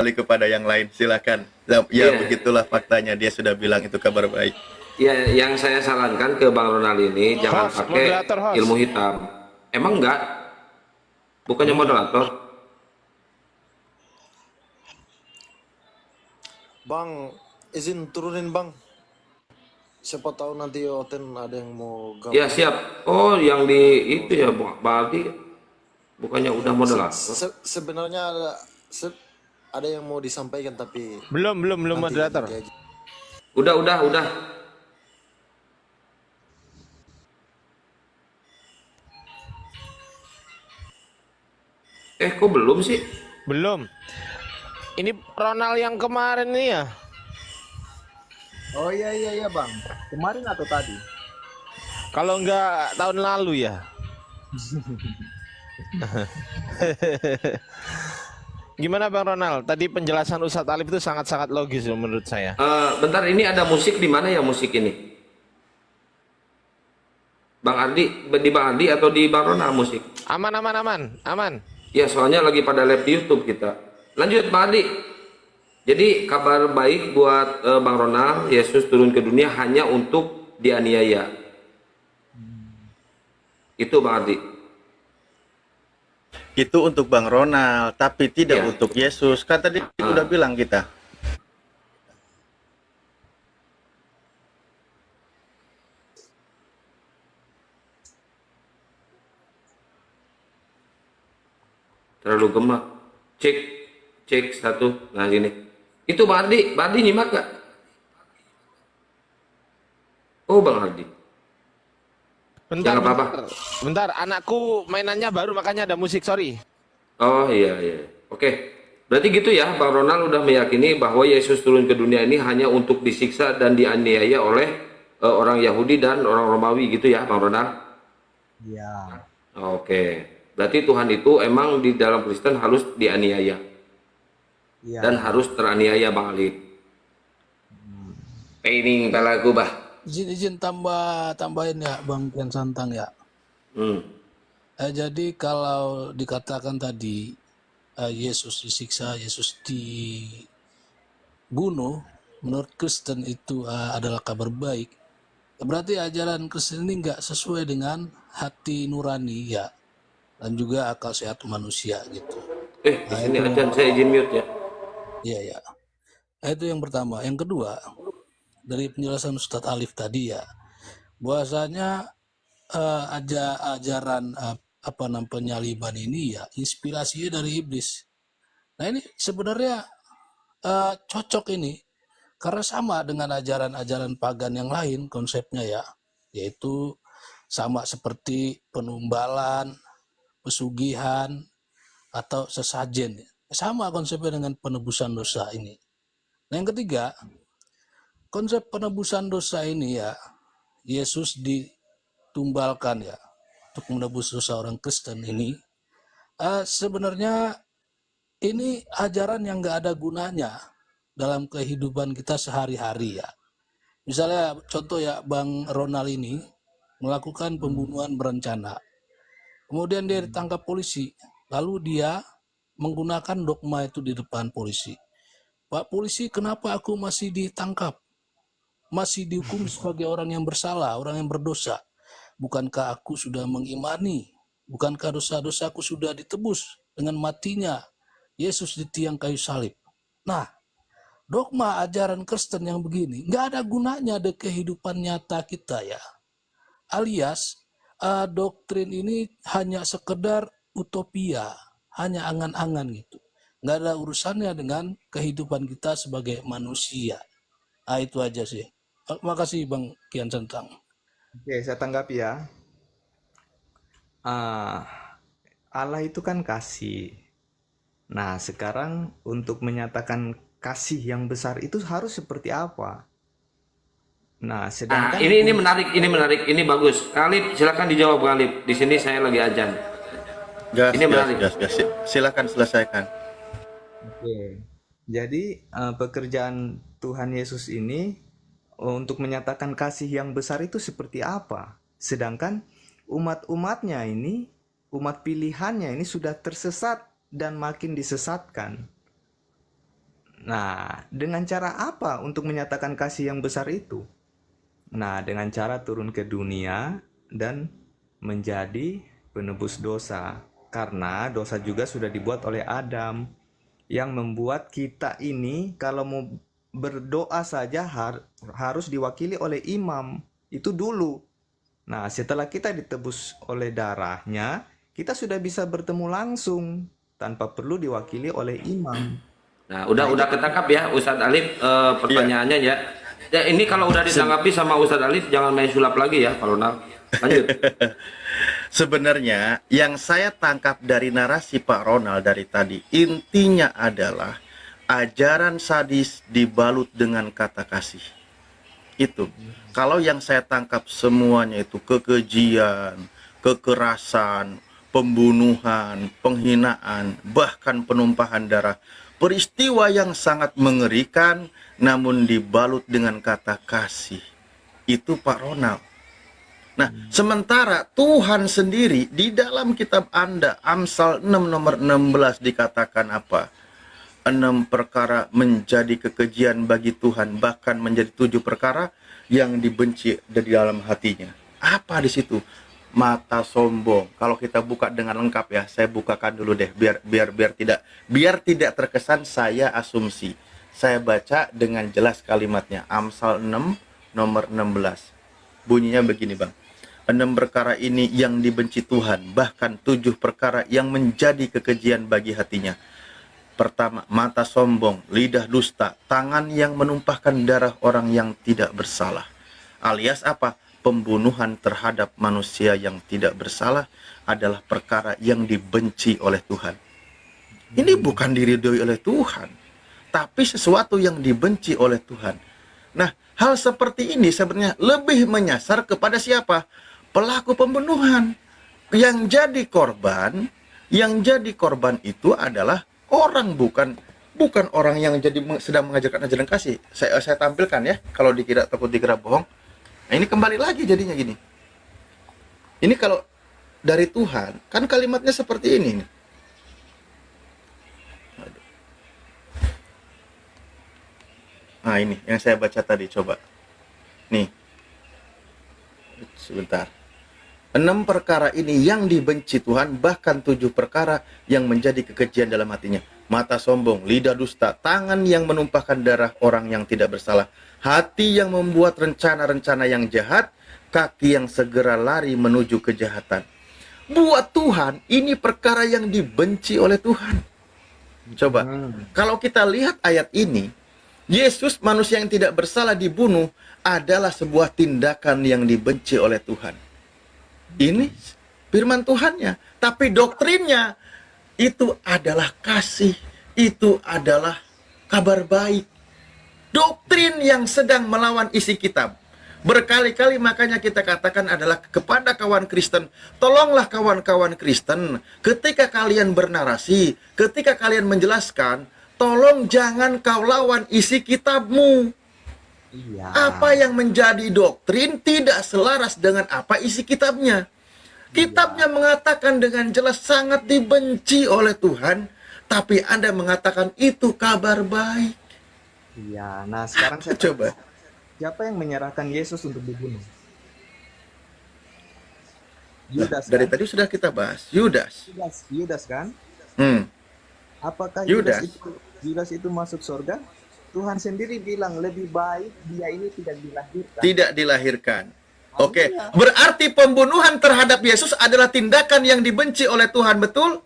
kembali kepada yang lain, silakan. Ya, ya Iya, begitulah faktanya, dia sudah bilang itu kabar baik. ya yang saya sarankan ke Bang Ronald ini jangan Host, pakai moderator ilmu host. hitam. Emang enggak? Bukannya Enggak. moderator? Bang, izin turunin bang. Siapa tahu nanti Oten ada yang mau Ya gabung. siap. Oh, yang di itu ya, Bang Aldi. Bukannya udah moderator? Sebenarnya ada yang mau disampaikan tapi Belum nanti moderator. aja. Udah. Kok belum sih? Belum. Ini Ronald yang kemarin nih ya. Oh iya bang, kemarin atau tadi? Kalau enggak tahun lalu ya. Gimana Bang Ronald? Tadi penjelasan Ustadz Alif itu sangat-sangat logis loh menurut saya. Bentar, ini ada musik di mana ya musik ini? Bang Ardi, di Bang Ardi atau di Bang Ronald musik? Aman. Ya, soalnya lagi pada live di YouTube kita. Lanjut Bang Ardi. Jadi kabar baik buat Bang Ronald, Yesus turun ke dunia hanya untuk dianiaya. Itu Bang Ardi. Itu untuk Bang Ronald, tapi tidak Ya. untuk Yesus. Kan tadi udah bilang kita. Terlalu gemak. Cek satu. Nah gini. Itu Bang Ardi nyimak gak? Oh Bang Ardi. Bentar, Jangan apa-apa. bentar. Anakku mainannya baru makanya ada musik, sorry. Oh iya. Oke. Berarti gitu ya, Bang Ronald udah meyakini bahwa Yesus turun ke dunia ini hanya untuk disiksa dan dianiaya oleh orang Yahudi dan orang Romawi gitu ya, Bang Ronald? Iya. Oke. Berarti Tuhan itu emang di dalam Kristen harus dianiaya Iya. dan harus teraniaya, Bang Ali. Ini pelaku bah. Izin tambahin ya Bang Kian Santang ya. Hmm. Jadi kalau dikatakan tadi Yesus disiksa, Yesus dibunuh, menurut Kristen itu adalah kabar baik. Berarti ajaran Kristen ini nggak sesuai dengan hati nurani ya, dan juga akal sehat manusia gitu. Di sini aja saya izin mute ya. Iya ya. Itu yang pertama. Yang kedua, dari penjelasan Ustadz Alif tadi ya, bahwasanya ajaran penyaliban ini ya inspirasinya dari iblis. Nah ini sebenarnya cocok ini karena sama dengan ajaran-ajaran pagan yang lain konsepnya ya, yaitu sama seperti penumbalan, pesugihan atau sesajen. Sama konsepnya dengan penebusan dosa ini. Nah yang ketiga, konsep penebusan dosa ini ya, Yesus ditumbalkan ya untuk menebus dosa orang Kristen ini. Sebenarnya ini ajaran yang nggak ada gunanya dalam kehidupan kita sehari-hari ya. Misalnya contoh ya, Bang Ronald ini melakukan pembunuhan berencana. Kemudian dia ditangkap polisi. Lalu dia menggunakan dogma itu di depan polisi. Pak polisi, kenapa aku masih ditangkap? Masih dihukum sebagai orang yang bersalah, orang yang berdosa. Bukankah aku sudah mengimani? Bukankah dosa-dosaku sudah ditebus dengan matinya Yesus di tiang kayu salib? Nah, dogma ajaran Kristen yang begini nggak ada gunanya di kehidupan nyata kita ya. Alias doktrin ini hanya sekedar utopia, hanya angan-angan gitu. Nggak ada urusannya dengan kehidupan kita sebagai manusia. Nah, itu aja sih. Makasih Bang Kian Santang. Oke, saya tanggapi ya. Ah, Allah itu kan kasih. Nah, sekarang untuk menyatakan kasih yang besar itu harus seperti apa? Nah, sedangkan Ini menarik, ini bagus. Kalip, silakan dijawab Kalip. Di sini saya lagi ajan. Gas, Ini gas, menarik. gas, gas. Silakan selesaikan. Oke. Jadi, pekerjaan Tuhan Yesus ini untuk menyatakan kasih yang besar itu seperti apa? Sedangkan umat-umatnya ini, umat pilihannya ini sudah tersesat dan makin disesatkan. Nah, dengan cara apa untuk menyatakan kasih yang besar itu? Nah, dengan cara turun ke dunia dan menjadi penebus dosa. Karena dosa juga sudah dibuat oleh Adam, yang membuat kita ini kalau mau berdoa saja harus diwakili oleh imam. Itu dulu. Nah, setelah kita ditebus oleh darahnya, kita sudah bisa bertemu langsung tanpa perlu diwakili oleh imam. Nah, udah ketangkap ya Ustadz Alif pertanyaannya ya. Ya ini kalau udah ditanggapi sama Ustadz Alif jangan main sulap lagi ya Pak Ronald. Lanjut. Sebenarnya yang saya tangkap dari narasi Pak Ronald dari tadi, intinya adalah ajaran sadis dibalut dengan kata kasih. Itu. Kalau yang saya tangkap semuanya itu kekejian, kekerasan, pembunuhan, penghinaan, bahkan penumpahan darah. Peristiwa yang sangat mengerikan namun dibalut dengan kata kasih. Itu Pak Ronald. Nah, sementara Tuhan sendiri di dalam kitab Anda, Amsal 6 nomor 16 dikatakan apa? 6 perkara menjadi kekejian bagi Tuhan, bahkan menjadi 7 perkara yang dibenci dari dalam hatinya. Apa di situ? Mata sombong. Kalau kita buka dengan lengkap ya, saya bukakan dulu deh biar tidak terkesan saya asumsi. Saya baca dengan jelas kalimatnya. Amsal 6 nomor 16. Bunyinya begini, Bang. 6 perkara ini yang dibenci Tuhan, bahkan 7 perkara yang menjadi kekejian bagi hatinya. Pertama, mata sombong, lidah dusta, tangan yang menumpahkan darah orang yang tidak bersalah. Alias apa? Pembunuhan terhadap manusia yang tidak bersalah adalah perkara yang dibenci oleh Tuhan. Ini bukan diridhoi oleh Tuhan, tapi sesuatu yang dibenci oleh Tuhan. Nah, hal seperti ini sebenarnya lebih menyasar kepada siapa? Pelaku pembunuhan. Yang jadi korban itu adalah orang, bukan orang yang sedang mengajarkan ajaran kasih. Saya tampilkan ya, kalau takut dikira bohong. Nah, ini kembali lagi jadinya gini. Ini kalau dari Tuhan, kan kalimatnya seperti ini nih. Nah, ini yang saya baca tadi, coba. Nih. Sebentar. 6 perkara ini yang dibenci Tuhan, bahkan 7 perkara yang menjadi kekejian dalam hatinya. Mata sombong, lidah dusta, tangan yang menumpahkan darah orang yang tidak bersalah, hati yang membuat rencana-rencana yang jahat, kaki yang segera lari menuju kejahatan. Buat Tuhan, ini perkara yang dibenci oleh Tuhan. Coba, kalau kita lihat ayat ini, Yesus manusia yang tidak bersalah dibunuh adalah sebuah tindakan yang dibenci oleh Tuhan. Ini firman Tuhannya, tapi doktrinnya itu adalah kasih, itu adalah kabar baik. Doktrin yang sedang melawan isi kitab. Berkali-kali makanya kita katakan adalah kepada kawan Kristen, tolonglah kawan-kawan Kristen, ketika kalian bernarasi, ketika kalian menjelaskan, tolong jangan kau lawan isi kitabmu. Iya. Apa yang menjadi doktrin tidak selaras dengan apa isi kitabnya. Kitabnya mengatakan dengan jelas sangat dibenci oleh Tuhan, tapi Anda mengatakan itu kabar baik. Iya. Nah, sekarang saya Coba. siapa yang menyerahkan Yesus untuk dibunuh? Yudas Dari kan? tadi sudah kita bahas. Yudas. Yudas kan? Apakah Yudas. Yudas itu masuk surga? Tuhan sendiri bilang lebih baik dia ini tidak dilahirkan. Tidak dilahirkan. Oke, berarti pembunuhan terhadap Yesus adalah tindakan yang dibenci oleh Tuhan, betul?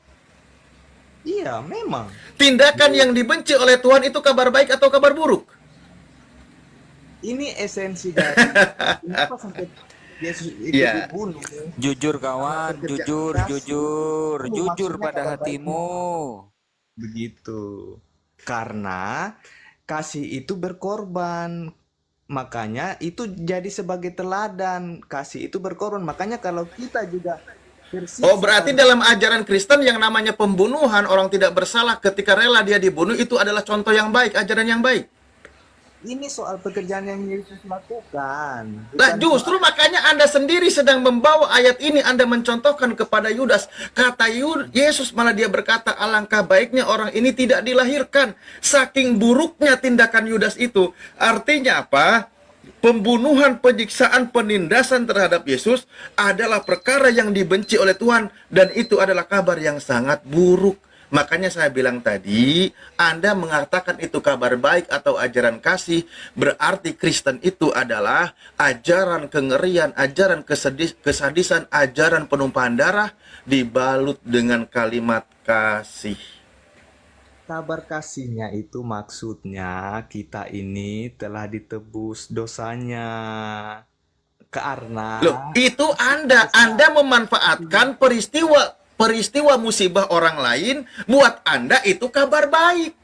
Iya, memang. Tindakan yang dibenci oleh Tuhan itu kabar baik atau kabar buruk? Ini esensi dari kenapa sampai Yesus itu Iya. dibunuh. Jujur kawan, Kerja jujur, keras. jujur, Itu jujur maksudnya pada kabar baik. hatimu. Begitu. Karena kasih itu berkorban. Makanya itu jadi sebagai teladan. Kasih itu berkorban. Makanya kalau kita juga tersiksa Oh, berarti dalam ajaran Kristen yang namanya pembunuhan orang tidak bersalah ketika rela dia dibunuh itu adalah contoh yang baik, ajaran yang baik. Ini soal pekerjaan yang Yesus lakukan. Nah, Bukan justru makanya Anda sendiri sedang membawa ayat ini, Anda mencontohkan kepada Yudas. Kata Yesus malah dia berkata, alangkah baiknya orang ini tidak dilahirkan. Saking buruknya tindakan Yudas itu. Artinya apa? Pembunuhan, penyiksaan, penindasan terhadap Yesus adalah perkara yang dibenci oleh Tuhan. Dan itu adalah kabar yang sangat buruk. Makanya saya bilang tadi, Anda mengatakan itu kabar baik atau ajaran kasih, berarti Kristen itu adalah ajaran kengerian, ajaran kesadisan, ajaran penumpahan darah, dibalut dengan kalimat kasih. kabar kasihnya itu maksudnya kita ini telah ditebus dosanya. Karena Loh, itu Anda memanfaatkan peristiwa musibah orang lain buat Anda itu kabar baik.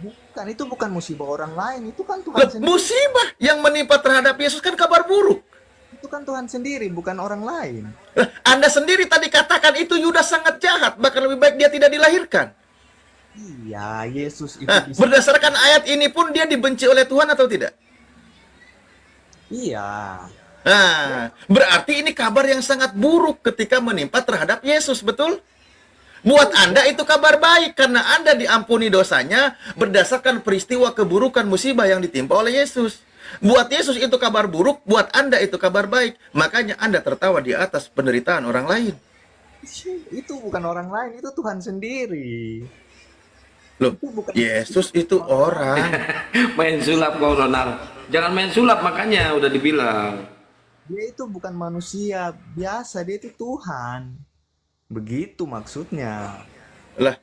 bukan, itu bukan musibah orang lain, itu kan Tuhan Loh, sendiri. musibah yang menimpa terhadap Yesus kan kabar buruk. Itu kan Tuhan sendiri, bukan orang lain. Lah, Anda sendiri tadi katakan itu Yudas sangat jahat, bahkan lebih baik dia tidak dilahirkan. Iya, Yesus itu Nah, bisa. berdasarkan ayat ini pun dia dibenci oleh Tuhan atau tidak? Iya. Nah, berarti ini kabar yang sangat buruk ketika menimpa terhadap Yesus, betul? Buat Anda itu kabar baik karena Anda diampuni dosanya berdasarkan peristiwa keburukan musibah yang ditimpa oleh Yesus. Buat Yesus itu kabar buruk, buat Anda itu kabar baik. Makanya Anda tertawa di atas penderitaan orang lain. Itu bukan orang lain, itu Tuhan sendiri. Loh, Itu bukan Yesus itu orang. Main sulap kau Ronald. Jangan main sulap, makanya udah dibilang. Dia itu bukan manusia biasa, dia itu Tuhan. Begitu maksudnya. Lah,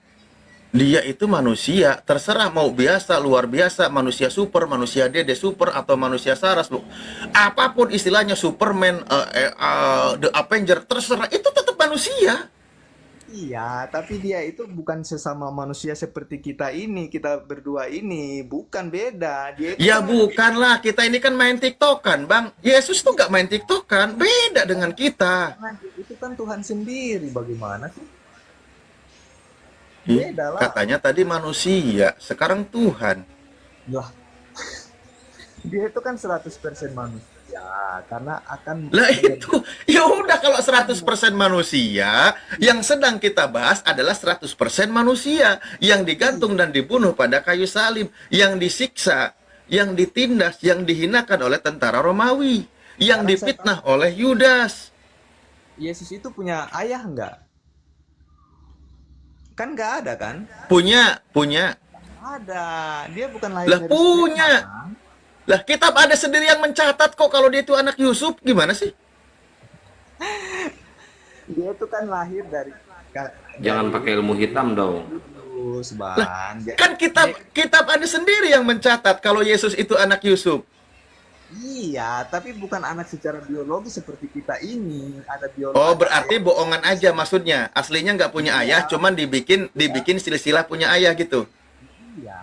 dia itu manusia, terserah mau biasa, luar biasa, manusia super, manusia dede super, atau manusia saras, loh. Apapun istilahnya, Superman, The Avenger, terserah, itu tetap manusia. Iya, tapi dia itu bukan sesama manusia seperti kita ini, kita berdua ini, bukan, beda. Dia itu Ya kan- bukanlah, kita ini kan main TikTokan, Bang. Yesus tuh nggak main TikTokan, beda dengan kita. itu kan Tuhan sendiri, bagaimana sih? Ih, Beda lah. katanya tadi manusia, sekarang Tuhan. Lah, dia itu kan 100% manusia, karena akan Lah itu, ya udah kalau 100% manusia, yang sedang kita bahas adalah 100% manusia yang digantung dan dibunuh pada kayu salib, yang disiksa, yang ditindas, yang dihinakan oleh tentara Romawi, yang Sekarang saya difitnah oleh Yudas. Yesus itu punya ayah enggak? Kan nggak ada kan? Punya. Ada. Dia bukan lahir Lah dari punya. sperma, kan? Lah kitab ada sendiri yang mencatat kok kalau dia itu anak Yusuf, gimana sih? Dia itu kan lahir dari Jangan pakai ilmu hitam dong. Yesus, Bang. Kan kitab ada sendiri yang mencatat kalau Yesus itu anak Yusuf. Iya, tapi bukan anak secara biologis seperti kita ini. Ada biologi. Oh, berarti bohongan aja maksudnya. Aslinya nggak punya ayah, cuman dibikin silsilah punya ayah gitu. Iya.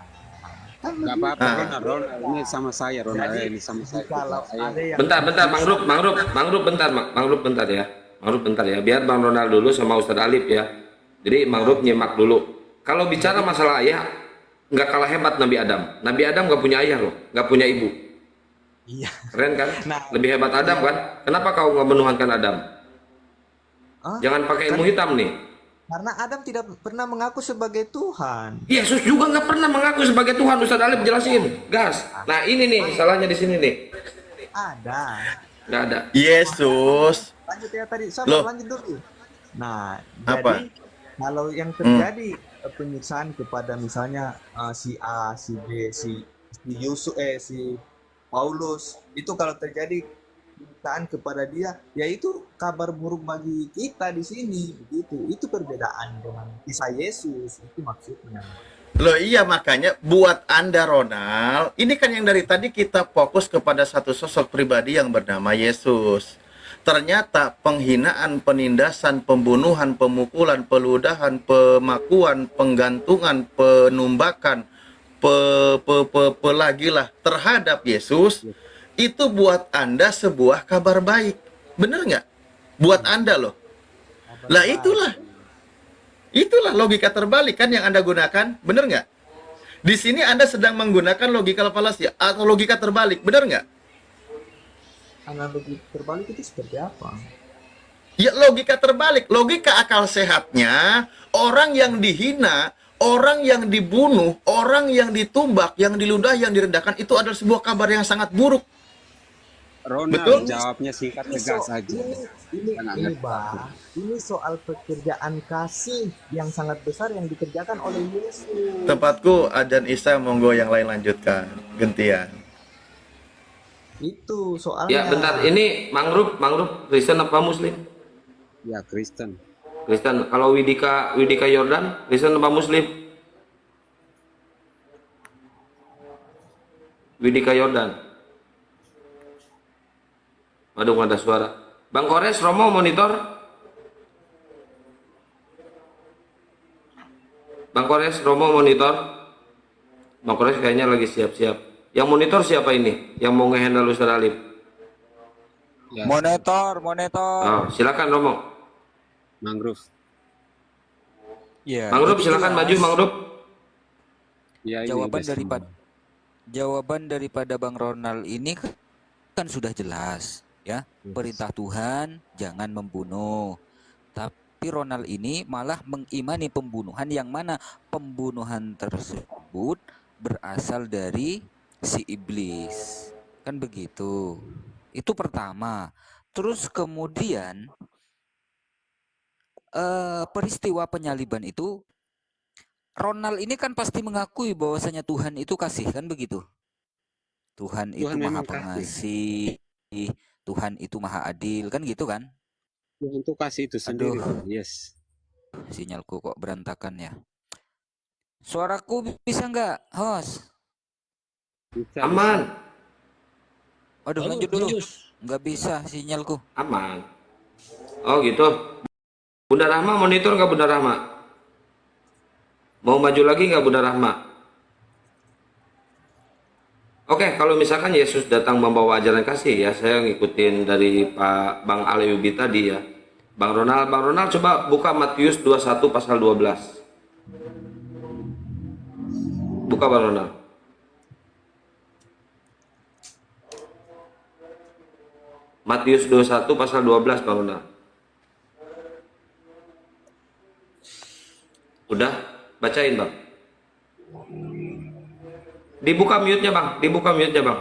Kan Gak begitu. apa-apa, Ronald. Ini sama saya, Ronald. Ini sama saya. Kalau ada yang Bentar, Mangrub bentar ya. Mangrub bentar ya. Biar Bang Ronald dulu sama Ustadz Alif ya. Jadi Mangrub nyimak dulu. Kalau bicara masalah ayah, nggak kalah hebat Nabi Adam. Nabi Adam nggak punya ayah loh, nggak punya ibu. Iya. Keren kan? Nah. Lebih hebat Adam kan? Kenapa kau nggak menuhankan Adam? Hah? Jangan pakai ilmu hitam nih. Karena Adam tidak pernah mengaku sebagai Tuhan. Yesus juga nggak pernah mengaku sebagai Tuhan. Ustadz Alif jelasin, gas. Nah ini nih salahnya di sini nih. Ada. Nggak ada. Yesus. Lanjut ya tadi, Loh. lanjut dulu. Nah, Apa? jadi kalau yang terjadi penyiksaan kepada misalnya si A, si B, si Yusuf, si Paulus, itu kalau terjadi penyiksaan kepada dia, yaitu kabar buruk bagi kita di sini, begitu. Itu perbedaan dengan kisah Yesus, itu maksudnya. Loh iya, makanya buat Anda Ronald, ini kan yang dari tadi kita fokus kepada satu sosok pribadi yang bernama Yesus. Ternyata penghinaan, penindasan, pembunuhan, pemukulan, peludahan, pemakuan, penggantungan, penumbakan, pelagilah terhadap Yesus, itu buat Anda sebuah kabar baik. Bener nggak? Buat Anda loh. Lah itulah logika terbalik kan yang Anda gunakan, bener nggak? Di sini Anda sedang menggunakan logika fallacy atau logika terbalik, benar nggak? Analogi terbalik itu seperti apa? Ya logika terbalik, logika akal sehatnya orang yang dihina, orang yang dibunuh, orang yang ditumbak, yang diludahi, yang direndahkan itu adalah sebuah kabar yang sangat buruk. Ronald Betul? jawabnya singkat tegas saja. Ini Bang, ini soal pekerjaan kasih yang sangat besar yang dikerjakan oleh Yesus. Tempatku Adan Isa, monggo yang lain lanjutkan. Gantian. Itu soalnya. Ya, bentar. Ini Mangrove Kristen apa Muslim? Ya, Kristen. Kristen. Kalau Widika Yordan, Kristen apa Muslim? Widika Yordan. Waduh, nggak ada suara. Bang Kores, Romo, monitor. Bang Kores, Romo, monitor. Bang Kores kayaknya lagi siap-siap. Yang monitor siapa ini? Yang mau nge-handle Ustaz Alif? Ya, Monitor. Oh, silakan Romo. Mangrove. Ya, Mangrove, jadi silakan jelas. maju Mangrove. Ya, ini Jawaban udah jawaban daripada Bang Ronald ini kan sudah jelas, ya. Perintah Tuhan jangan membunuh. Tapi Ronald ini malah mengimani pembunuhan, yang mana pembunuhan tersebut berasal dari si iblis. Kan begitu. Itu pertama. Terus kemudian peristiwa penyaliban itu, Ronald ini kan pasti mengakui bahwasanya Tuhan itu kasih, kan begitu. Tuhan itu Tuhan maha memang pengasih, Tuhan itu maha adil, kan gitu kan. Tuhan tuh kasih itu sendiri. Aduh. Yes. Sinyalku kok berantakan ya. Suaraku bisa nggak, host? Bisa, Aman, Waduh, Halo, lanjut dulu. lanjut. Nggak bisa sinyalku. aman. Oh gitu. Bunda Rahma monitor nggak Bunda Rahma? Mau maju lagi nggak Bunda Rahma? Oke, kalau misalkan Yesus datang membawa ajaran kasih, ya saya ngikutin dari Pak Bang Aleubi tadi ya. Bang Ronald coba buka Matius 21 pasal 12. Buka Bang Ronald. Matius 21 pasal 12 Bang Ronald. Udah? Bacain Bang. Dibuka mute-nya Bang,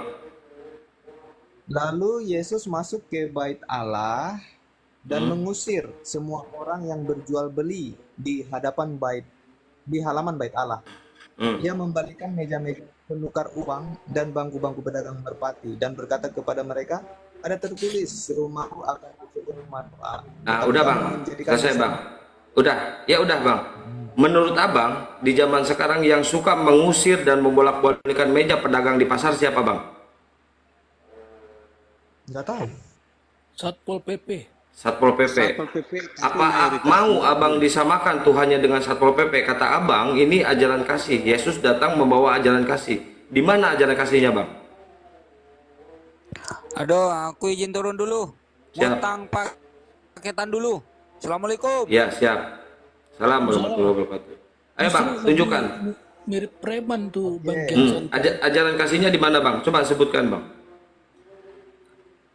Lalu Yesus masuk ke bait Allah dan mengusir semua orang yang berjual beli di halaman bait Allah. Dia membalikan meja-meja penukar uang dan bangku-bangku pedagang merpati dan berkata kepada mereka, ada tertulis, rumahku akan disebut rumah doa. Nah, Tetapi udah kamu Bang. menjadikan Selesai desa- Bang. Udah Bang. Menurut Abang, di zaman sekarang yang suka mengusir dan membolak-balikan meja pedagang di pasar siapa Bang? Nggak tahu. Satpol PP. Satpol PP. Satpol PP itu Apa mayoritas. mau Abang disamakan Tuhannya dengan Satpol PP? Kata Abang, ini ajaran kasih. Yesus datang membawa ajaran kasih. Di mana ajaran kasihnya Bang? Aduh, aku izin turun dulu. Siap. Ngutang paketan dulu. Assalamualaikum. Ya, siap. Salam warahmatullahi wabarakatuh. Ayo Bang, Justru tunjukkan. mirip preman tuh Bang Hmm, Ken. ajaran kasihnya di mana Bang? Coba sebutkan Bang.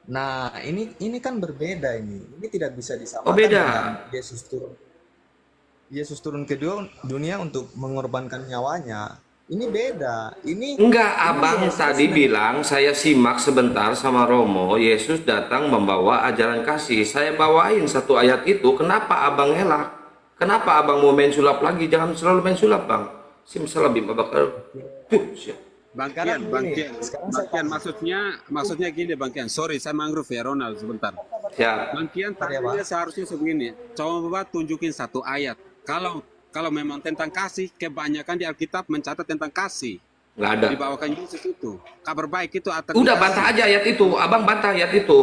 Nah, ini kan berbeda ini. Ini tidak bisa disamakan Oh, beda. dengan Yesus turun. Yesus turun ke dunia untuk mengorbankan nyawanya. Ini beda. Enggak, Abang Yesus tadi bilang, saya simak sebentar sama Romo, Yesus datang membawa ajaran kasih. Saya bawain satu ayat itu, kenapa Abang ngelak? Kenapa Abang mau main sulap lagi? Jangan selalu main sulap Bang. Simsalabim abakar. Bang Sekarang Kian, gini, sekarang saya tanya. maksudnya gini Bang Kian. Sorry, saya Mangrove ya Ronald sebentar. Siap. Bang Kian Bentar ya, tadinya seharusnya sebegini. Coba tunjukin satu ayat. Kalau memang tentang kasih, kebanyakan di Alkitab mencatat tentang kasih. Nggak ada. Dibawakan Yesus itu. Kabar baik itu atas Udah bantah aja ayat itu. Abang bantah ayat itu.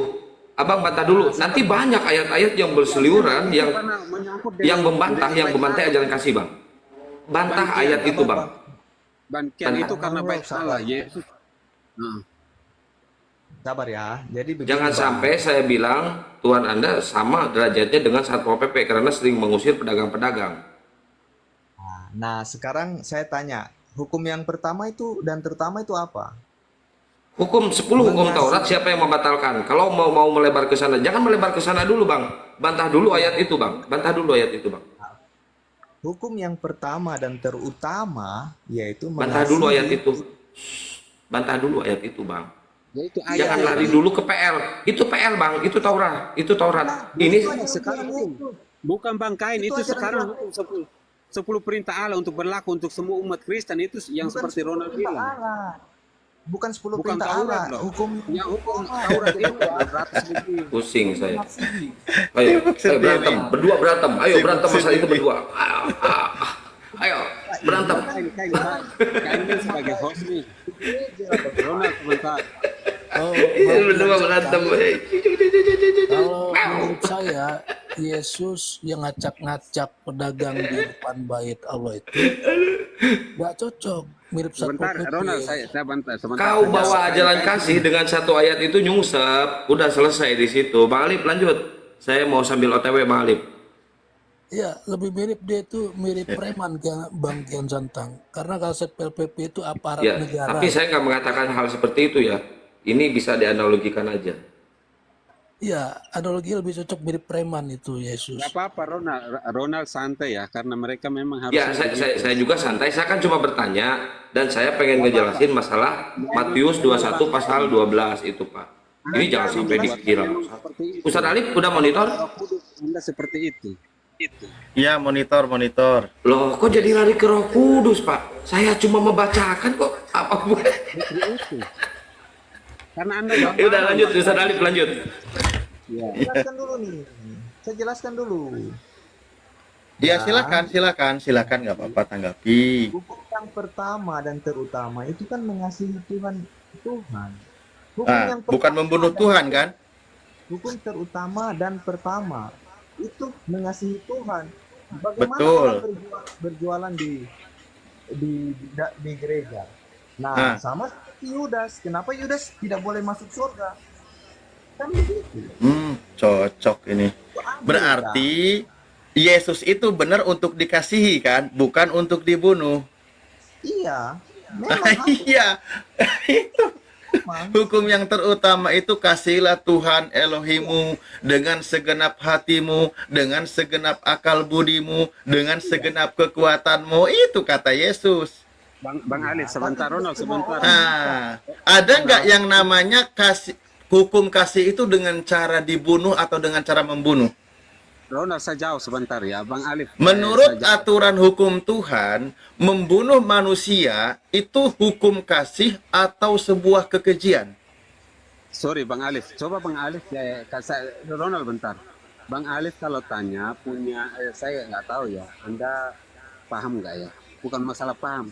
Abang bantah dulu. Nanti banyak ayat-ayat yang berseliweran yang membantah ajaran kasih Bang. Bantah ayat itu Bang. Bang Kian itu karena Bang, baik Allah Yesus. Nah. Sabar ya. Jadi begini, Jangan Bang. sampai saya bilang Tuhan Anda sama derajatnya dengan Satpol PP karena sering mengusir pedagang-pedagang. Nah, sekarang saya tanya, hukum yang pertama itu dan terutama itu apa? Hukum 10 hukum Taurat siapa yang membatalkan? Kalau mau melebar ke sana, jangan melebar ke sana dulu, Bang. Bantah dulu ayat itu, Bang. Bantah dulu ayat itu, Bang. Hukum yang pertama dan terutama yaitu Bantah dulu ayat mengasihi. itu. Bantah dulu ayat itu, Bang. Ya itu ayat Jangan lari dulu ke PL. Itu PL, Bang. Itu Taurat. Itu Taurat. Ini sekarang bukan Bang Kain, itu sekarang hukum 10 perintah Allah untuk berlaku untuk semua umat Kristen itu yang Bukan seperti 10 Ronald perintah bilang. Allah. Bukan 10 Bukan perintah Taurat Allah, loh. hukum Yang hukum Taurat itu 200 lebih. pusing saya. Ayo berantem. Berdua berantem. Ayo berantem masalah itu berdua. Ayo berantem. Kain ini sebagai host nih. Ronald sebentar. Berdua berantem. Kalau menurut saya, Yesus yang ngacak-ngacak pedagang di depan bait Allah itu nggak cocok, mirip Satpol Sebentar, PP. Ronald, saya bantar sebentar. Kau bawa ajaran kasih dengan satu ayat itu nyungsep, udah selesai di situ. Bang Alip lanjut. Saya mau sambil OTW Bang Alip. Ya, lebih mirip dia itu mirip preman kayak Bang Kian Santang. Karena kalau Satpol PP itu aparat Ya, negara. tapi saya nggak mengatakan hal seperti itu ya. Ini bisa dianalogikan aja. Ya, analogi lebih cocok mirip preman itu Yesus. Gak apa-apa Ronald santai ya, karena mereka memang harus. Ya, saya juga santai. Saya kan cuma bertanya dan saya pengen ngejelasin masalah Matius 21 pasal 12 itu, Pak. Ini jangan sampai dikira. Ustaz Alip udah monitor? Anda seperti itu. Ya, monitor. Loh, kok jadi lari ke Roh Kudus, Pak? Saya cuma membacakan kok. Apa boleh? Itu. Karena Anda Ya udah lanjut, Ustaz Alip lanjut. Jelaskan dulu nih. Saya jelaskan dulu. Ya, silakan nggak apa-apa tanggapi. Hukum yang pertama dan terutama itu kan mengasihi Tuhan. Hukum Ah, yang bukan pertama membunuh dan- Tuhan kan? Hukum terutama dan pertama itu mengasihi Tuhan. Bagaimana Betul. orang berjualan di gereja? Nah, sama seperti Yudas. Kenapa Yudas tidak boleh masuk surga? Kan begitu. Cocok ini. Itu adil, Berarti Yesus itu benar untuk dikasihi kan, bukan untuk dibunuh. kan? Iya. Memang harus. Iya. Memang. Hukum yang terutama itu kasihilah Tuhan Elohimu dengan segenap hatimu, dengan segenap akal budimu, dengan segenap kekuatanmu. Itu kata Yesus. Bang Alif sebentar, Ronald sebentar. Nah, ada nggak yang namanya hukum kasih itu dengan cara dibunuh atau dengan cara membunuh? Ronald saya jauh sebentar ya, Bang Alif. Menurut saya jauh. aturan hukum Tuhan, membunuh manusia itu hukum kasih atau sebuah kekejian? Sorry Bang Alif, coba Bang Alif ya, Ronald bentar. Bang Alif kalau tanya punya, saya nggak tahu ya, Anda paham nggak ya? Bukan masalah paham.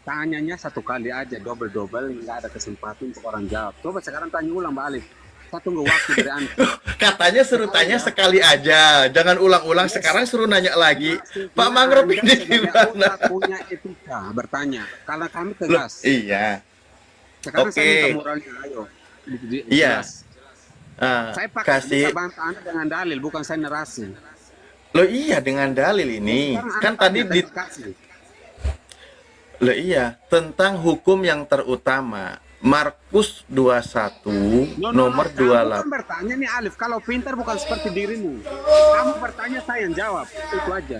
Tanyanya satu kali aja, double nggak ada kesempatan untuk orang jawab. Coba sekarang tanya ulang Bang Alif. Saya tunggu waktu dari Anda. Katanya suruh tanya sekali aja, jangan ulang-ulang. Sekarang suruh nanya lagi. Pak Mangrove Anda ini sebagai gimana? ustaz punya etika bertanya. Karena kami Loh, tegas. iya. Sekarang saya Oke. minta moralnya, ayo. Iya. Jelas. Ah, Saya bisa kasih. bantah Anda dengan dalil, bukan saya narasi. Loh iya dengan dalil ini. Sekarang Kan Anda tadi tanya, di saya kasih. Loh iya, tentang hukum yang terutama. Markus 21 nomor Kamu kan 28. bertanya nih Alif, kalau pintar bukan seperti dirimu. Kamu bertanya, saya yang jawab. Itu aja.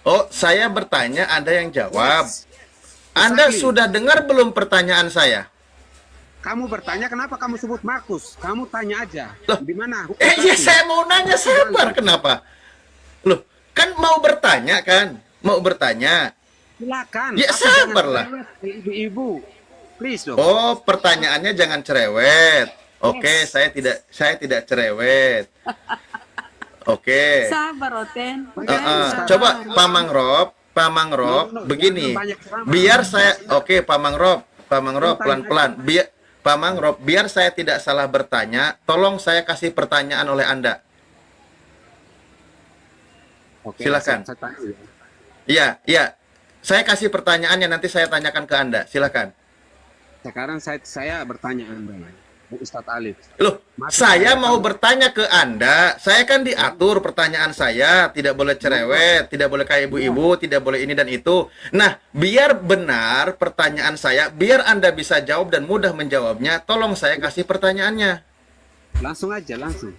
Oh, saya bertanya, Anda yang jawab. Anda Exactly. sudah dengar belum pertanyaan saya? Kamu bertanya kenapa kamu sebut Markus? Kamu tanya aja. Loh. Di mana? Ya saya mau nanya, sabar, kenapa? Loh, kan mau bertanya kan? Mau bertanya. Silakan. Ya, Tapi jangan sabarlah. cerewet, Ibu-ibu. Please dong. Oh, pertanyaannya jangan cerewet. Oke, saya tidak cerewet. Oke. Sabar, Oten. Coba Pak Mangrove, begini. Biar saya, oke Pak Mangrove pelan-pelan. Pak Mangrove, biar saya tidak salah bertanya, tolong saya kasih pertanyaan oleh Anda. Oke, silakan. saya tanya ya. Iya. Saya kasih pertanyaannya, nanti saya tanyakan ke Anda. Silakan. Sekarang saya bertanya Anda. Bu Ustadz Alif. Loh, Maksud saya saya mau kalau bertanya ke Anda. Saya kan diatur pertanyaan saya, tidak boleh cerewet, tidak boleh kayak ibu-ibu, tidak boleh ini dan itu. Nah, biar benar pertanyaan saya, biar Anda bisa jawab dan mudah menjawabnya, tolong saya kasih pertanyaannya. langsung aja, langsung.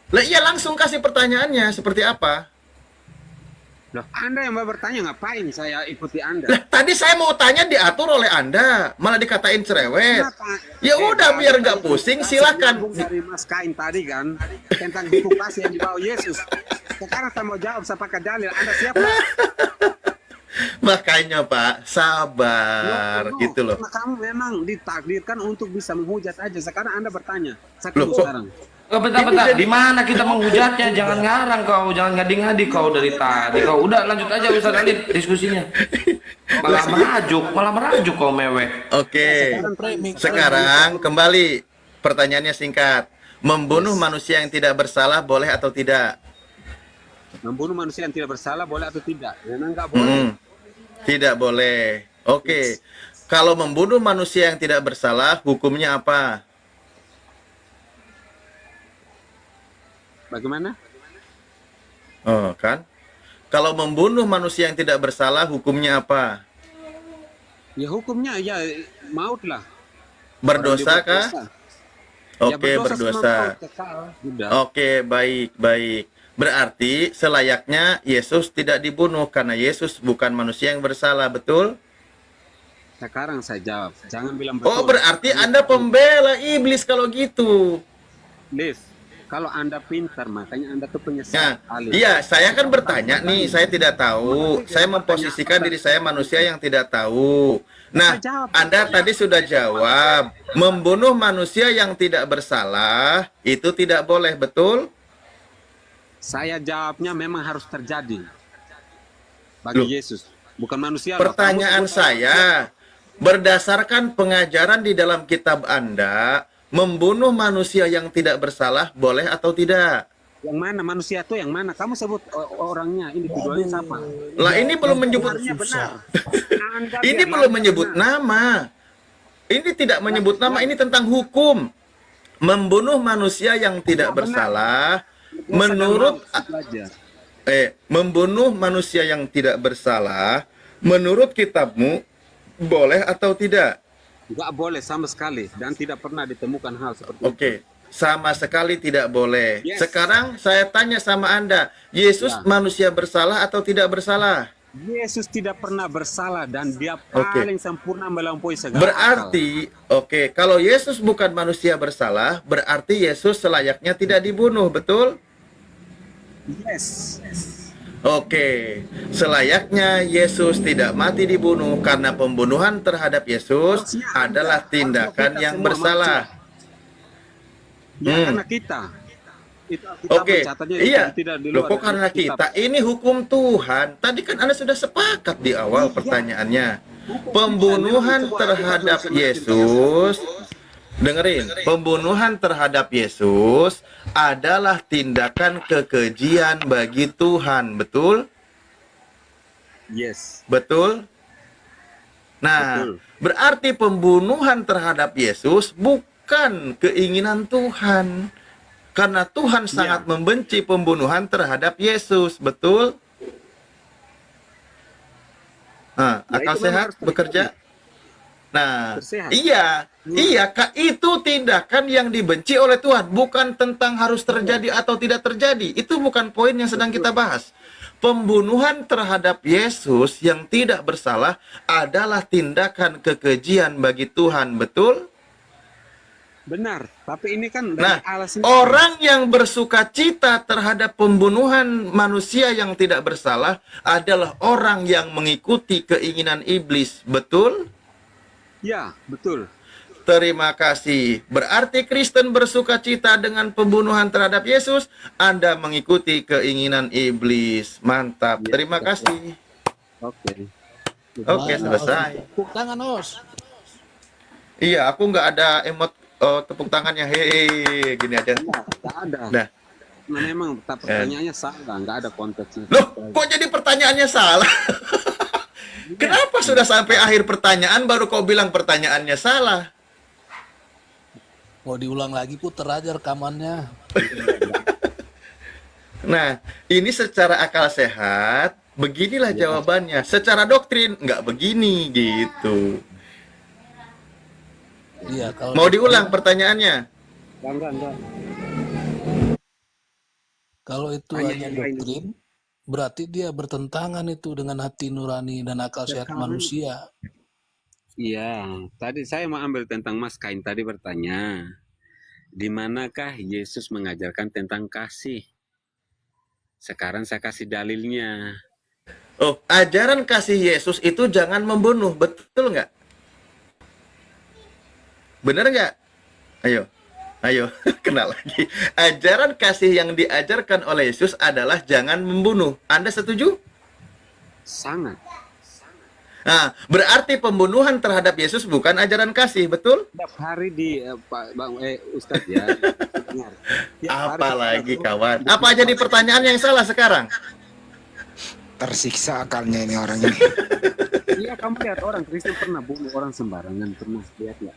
Lah iya, langsung kasih pertanyaannya seperti apa? Loh, Anda yang mau bertanya, ngapain saya ikuti Anda? Lah, tadi saya mau tanya diatur oleh Anda, malah dikatain cerewet. Kenapa? Ya udah, tadi biar kan nggak pusing, kita silakan. sambung dari Mas Kain tadi kan, tentang buku kasih yang dibawa Yesus. Sekarang saya mau jawab, saya pakai dalil. Anda siap nggak? Makanya Pak, sabar No, gitu loh. karena kamu memang ditakdirkan untuk bisa menghujat aja. Sekarang Anda bertanya. Saya Loh, tunggu kok- sekarang. Oh, bentar. Di mana kita menghujatnya? Jangan ngarang kau, jangan ngadi-ngadi kau dari tadi. Kau udah lanjut aja Ustaz Alif diskusinya. Malah merajuk kau mewek. Oke. Sekarang kembali pertanyaannya singkat. Membunuh manusia yang tidak bersalah boleh atau tidak? Membunuh manusia yang tidak bersalah boleh atau tidak? Memang nggak boleh. Tidak boleh. Oke. Kalau membunuh manusia yang tidak bersalah, hukumnya apa? Bagaimana? Oh, kan? Kalau membunuh manusia yang tidak bersalah, hukumnya apa? Ya hukumnya ya maut lah. Berdosa Orang kah? berdosa. Ya, Oke, sama berdosa. maut, kekal. Udah. Oke, baik. Berarti selayaknya Yesus tidak dibunuh karena Yesus bukan manusia yang bersalah, betul? Sekarang saya jawab. Jangan bilang betul. Oh, berarti Anda pembela iblis kalau gitu. Liv, kalau Anda pintar, makanya Anda tuh Nah, penyesat. Alif. iya, saya kan bertanya nih, saya tidak tahu. Saya memposisikan diri saya manusia yang tidak tahu. Nah, Anda tadi sudah jawab, membunuh manusia yang tidak bersalah itu tidak boleh, betul? Saya jawabnya memang harus terjadi bagi Loh. Yesus, bukan manusia. loh. Pertanyaan Kamu sebut- saya, berdasarkan pengajaran di dalam kitab Anda, membunuh manusia yang tidak bersalah boleh atau tidak? Yang mana manusia itu yang mana? Kamu sebut orangnya, individualnya siapa? Lah ini belum menyebut Benarnya benar. Anda ini biar belum lancar menyebut benar. nama. Ini tidak menyebut nama, ini tentang hukum. Membunuh manusia yang tidak bersalah menurut membunuh manusia yang tidak bersalah menurut kitabmu boleh atau tidak? Nggak boleh sama sekali dan tidak pernah ditemukan hal seperti itu. Oke, sama sekali tidak boleh. Yes. Sekarang saya tanya sama Anda, Yesus Ya. manusia bersalah atau tidak bersalah? Yesus tidak pernah bersalah dan dia Oke. paling sempurna melampaui segala akal. Berarti, oke, kalau Yesus bukan manusia bersalah, berarti Yesus selayaknya tidak dibunuh, betul? Yes. Oke, selayaknya Yesus tidak mati dibunuh karena pembunuhan terhadap Yesus Harusnya adalah Anda, tindakan harusnya yang kita semua bersalah. Ya karena kita. Kita Oke, mencatatnya iya. tidak di Loh, luar kok dari karena kitab. kita? Ini hukum Tuhan. Tadi kan Anda sudah sepakat di awal pertanyaannya. Pembunuhan terhadap Yesus, dengerin, pembunuhan terhadap Yesus adalah tindakan kekejian bagi Tuhan, betul? Yes. Betul? Nah, Betul. berarti pembunuhan terhadap Yesus bukan keinginan Tuhan. Karena Tuhan sangat membenci pembunuhan terhadap Yesus, betul? Nah, Ya, akal itu memang sehat harus terjadi. bekerja. Nah, Bersehat. iya, Kak, itu tindakan yang dibenci oleh Tuhan, bukan tentang harus terjadi atau tidak terjadi. Itu bukan poin yang sedang kita bahas. Pembunuhan terhadap Yesus yang tidak bersalah adalah tindakan kekejian bagi Tuhan, betul? Benar, tapi ini kan dari Nah, Allah sendiri. orang yang bersuka cita terhadap pembunuhan manusia yang tidak bersalah adalah orang yang mengikuti keinginan iblis, betul? Ya, betul. Terima kasih. Berarti Kristen bersuka cita dengan pembunuhan terhadap Yesus, Anda mengikuti keinginan iblis. Mantap. Ya, Terima betul. kasih. Oke. Oke, selesai. Tepuk tangan, Os. Iya, aku nggak ada emot tepuk tangannya. Hehehe, gini aja. Nggak ada. Nah. Nah, memang pertanyaannya salah, nggak ada konteksnya. Loh, kok jadi pertanyaannya salah? Kenapa sudah sampai akhir pertanyaan baru kau bilang pertanyaannya salah? Mau diulang lagi puter aja rekamannya. Nah, ini secara akal sehat, beginilah jawabannya. Secara doktrin, nggak begini gitu. Iya, kalau Mau diulang pertanyaannya? Enggak. kalau itu hanya doktrin, berarti dia bertentangan itu dengan hati nurani dan akal sehat manusia. Iya, tadi saya mau ambil tentang Mas Kain tadi bertanya, di manakah Yesus mengajarkan tentang kasih? Sekarang saya kasih dalilnya. Oh, ajaran kasih Yesus itu jangan membunuh, betul nggak? Bener nggak? Ayo, kena lagi. Ajaran kasih yang diajarkan oleh Yesus adalah jangan membunuh. Anda setuju? Sangat. Nah, berarti pembunuhan terhadap Yesus bukan ajaran kasih, betul? Tiap hari di Ustadz ya. Dengar. Tiap hari Apalagi kawan. Apa jadi pertanyaan yang salah sekarang? Tersiksa akalnya ini orang ini. Iya, kamu lihat orang Kristen pernah bunuh orang sembarangan, pernah lihat ya?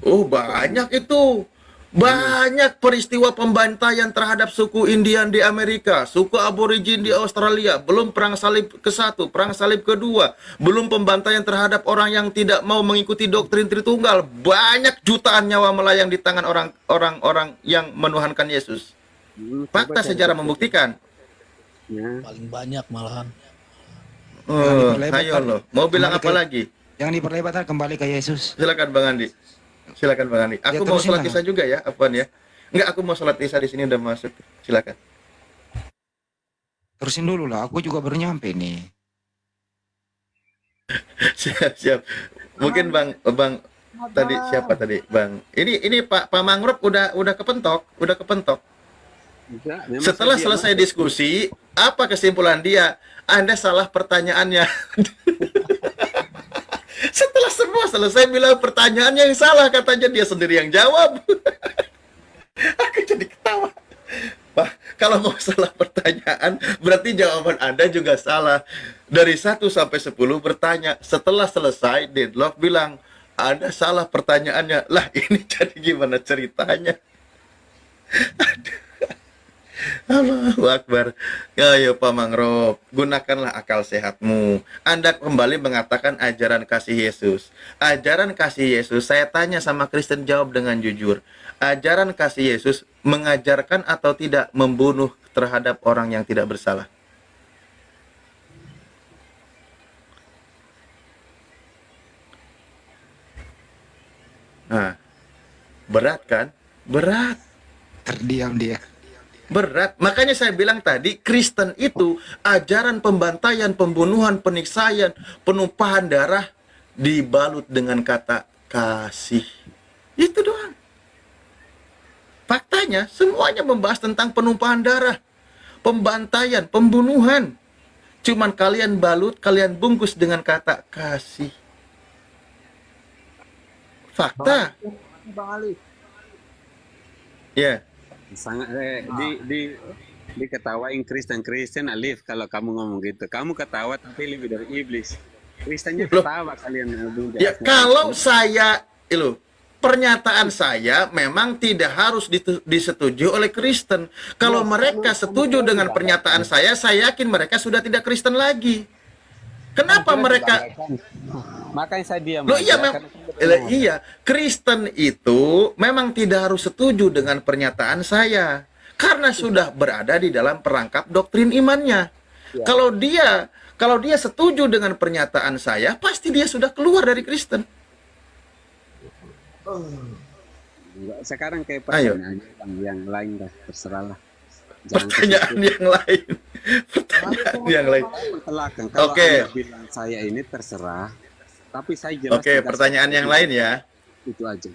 Oh, banyak itu. Banyak peristiwa pembantaian terhadap suku Indian di Amerika, suku aborigin di Australia, belum perang salib ke-1, perang salib kedua, belum pembantaian terhadap orang yang tidak mau mengikuti doktrin Tritunggal. Banyak jutaan nyawa melayang di tangan orang-orang yang menuhankan Yesus. Fakta sejarah membuktikan. Ya. Paling banyak malahan. Ayo loh, mau bilang apa lagi? Yang diperlebatkan kembali ke Yesus. Silakan Bang Andi. Silakan Bang Andi. Aku mau terusin sholat lah. isya juga ya, Afwan ya. Enggak, aku mau sholat isya di sini udah masuk. Silakan. Terusin dulu lah, aku juga baru nyampe nih. Siap. Mungkin Bang tadi siapa tadi, Bang? Ini Pak Mangrove udah kepentok. Enggak, memang Setelah saya selesai diam. diskusi, apa kesimpulan dia? Anda salah pertanyaannya. Setelah semua selesai bilang pertanyaannya yang salah, katanya dia sendiri yang jawab. Aku jadi ketawa. Pak, kalau mau salah pertanyaan, berarti jawaban Anda juga salah. Dari 1 sampai 10 bertanya. Setelah selesai, Deadlock bilang, Anda salah pertanyaannya. Lah, ini jadi gimana ceritanya? Allahu Akbar. Ayo Pak Mangrove, gunakanlah akal sehatmu. Anda kembali mengatakan ajaran kasih Yesus. Ajaran kasih Yesus, saya tanya sama Kristen, jawab dengan jujur. Ajaran kasih Yesus mengajarkan atau tidak membunuh terhadap orang yang tidak bersalah? Nah, berat kan? Berat. Terdiam dia. Berat. Makanya saya bilang tadi, Kristen itu ajaran pembantaian, pembunuhan, penyiksaan, penumpahan darah dibalut dengan kata kasih. Itu doang. Faktanya semuanya membahas tentang penumpahan darah, pembantaian, pembunuhan. Cuman kalian balut, kalian bungkus dengan kata kasih. Fakta. Bang Ali. Ya. Sangat diketawain Kristen Alif kalau kamu ngomong gitu. Kamu ketawa tapi lebih dari iblis. Kristennya Loh. ketawa kalian. Ya, kalau saya, pernyataan saya memang tidak harus disetujui oleh Kristen. Kalau mereka setuju dengan pernyataan saya yakin mereka sudah tidak Kristen lagi. Kenapa mereka? Makanya saya diam. Loh iya, iya, Kristen itu memang tidak harus setuju dengan pernyataan saya karena sudah berada di dalam perangkap doktrin imannya. Kalau dia setuju dengan pernyataan saya, pasti dia sudah keluar dari Kristen. Sekarang kayak pertanyaan yang lain dah, terserahlah. Pertanyaan yang lain. Pertanyaan yang lain. Kalau Oke. Anda bilang saya ini terserah, tapi saya jelas. Oke, pertanyaan yang lain ya. Itu aja.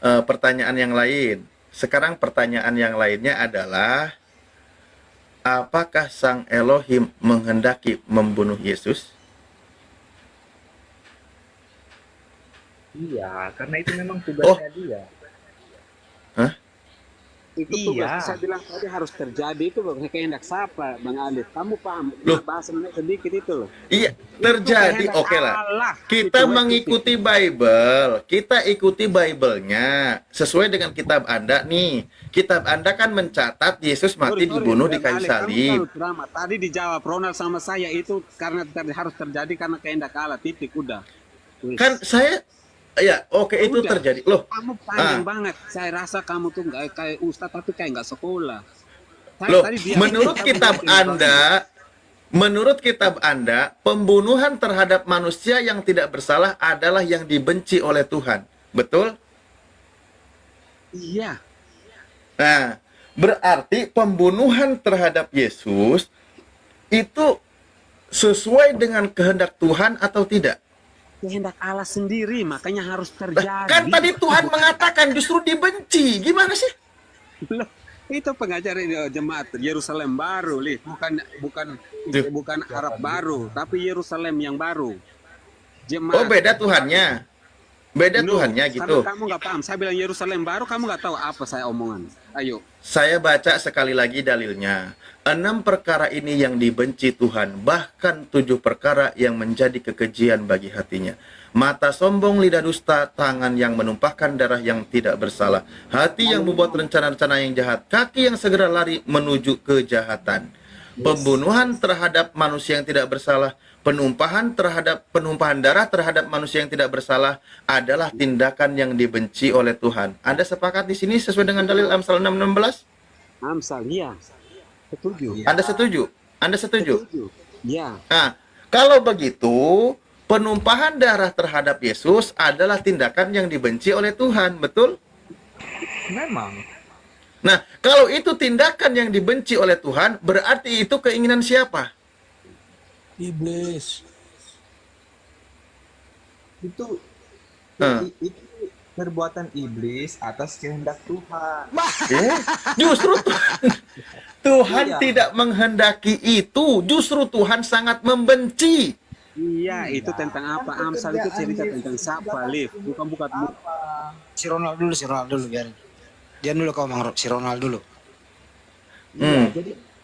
Pertanyaan yang lain. Sekarang pertanyaan yang lainnya adalah, apakah Sang Elohim menghendaki membunuh Yesus? Iya, karena itu memang tugasnya dia. Hah? Itu tugas Iya. saya bilang tadi harus terjadi itu loh, kehendak siapa, Bang Alif? Kamu paham? Loh. Bahasa sedikit itu loh. Iya, Itu terjadi. kehendak Oke lah. Allah. Kita Itu, mengikuti Bible, kita ikuti Bible-nya sesuai dengan kitab Anda nih. Kitab Anda kan mencatat Yesus mati dibunuh di kayu Bang Alif, salib. kamu terlalu drama. Tadi dijawab Ronald sama saya itu karena harus terjadi karena kehendak Allah, titik, udah. Wis. Kan saya ya, oke itu Udah. terjadi. Loh, Kamu panjang banget. Saya rasa kamu tuh nggak kayak ustadz tapi kayak nggak sekolah. loh, Tadi dia- menurut kitab Anda, pembunuhan terhadap manusia yang tidak bersalah adalah yang dibenci oleh Tuhan. Betul? Iya. Nah, berarti pembunuhan terhadap Yesus itu sesuai dengan kehendak Tuhan atau tidak? Kehendak Allah sendiri, makanya harus Lah, terjadi. kan tadi Tuhan mengatakan justru dibenci. Gimana sih? Loh, itu pengajar jemaat Yerusalem baru, Lih. Bukan Arab baru, tapi Yerusalem yang baru. Oh, Jemaat. beda Tuhannya. Beda Loh, Tuhannya gitu. karena kamu nggak paham. Saya bilang Yerusalem baru, kamu nggak tahu apa saya omongan. Ayo. Saya baca sekali lagi dalilnya. 6 perkara ini yang dibenci Tuhan, bahkan 7 perkara yang menjadi kekejian bagi hatinya. Mata sombong, lidah dusta, tangan yang menumpahkan darah yang tidak bersalah, hati yang membuat rencana-rencana yang jahat, kaki yang segera lari menuju kejahatan. Pembunuhan terhadap manusia yang tidak bersalah, penumpahan darah terhadap manusia yang tidak bersalah adalah tindakan yang dibenci oleh Tuhan. Anda sepakat di sini sesuai dengan dalil Amsal 6:16? Amsal, iya. Setuju. Anda setuju? Anda setuju? Ya. Nah, kalau begitu, penumpahan darah terhadap Yesus adalah tindakan yang dibenci oleh Tuhan, betul? Memang. Nah, kalau itu tindakan yang dibenci oleh Tuhan, berarti itu keinginan siapa? Iblis. Itu Hah. itu perbuatan iblis atas kehendak Tuhan. Justru Tuhan Iya. tidak menghendaki itu. Justru Tuhan sangat membenci. Iya, itu tentang apa? Kan Amsal itu cerita pekerjaan tentang Yesus siapa, juga Liv? Bukan Si Ronald dulu biar. Dia dulu kau Bang si Ronald dulu. Hmm.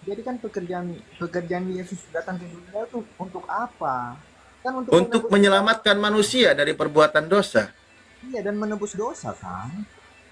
Jadi kan pekerjaan Yesus datang ke dunia itu untuk apa? Kan untuk menebus- menyelamatkan manusia dari perbuatan dosa. Iya, dan menebus dosa kan.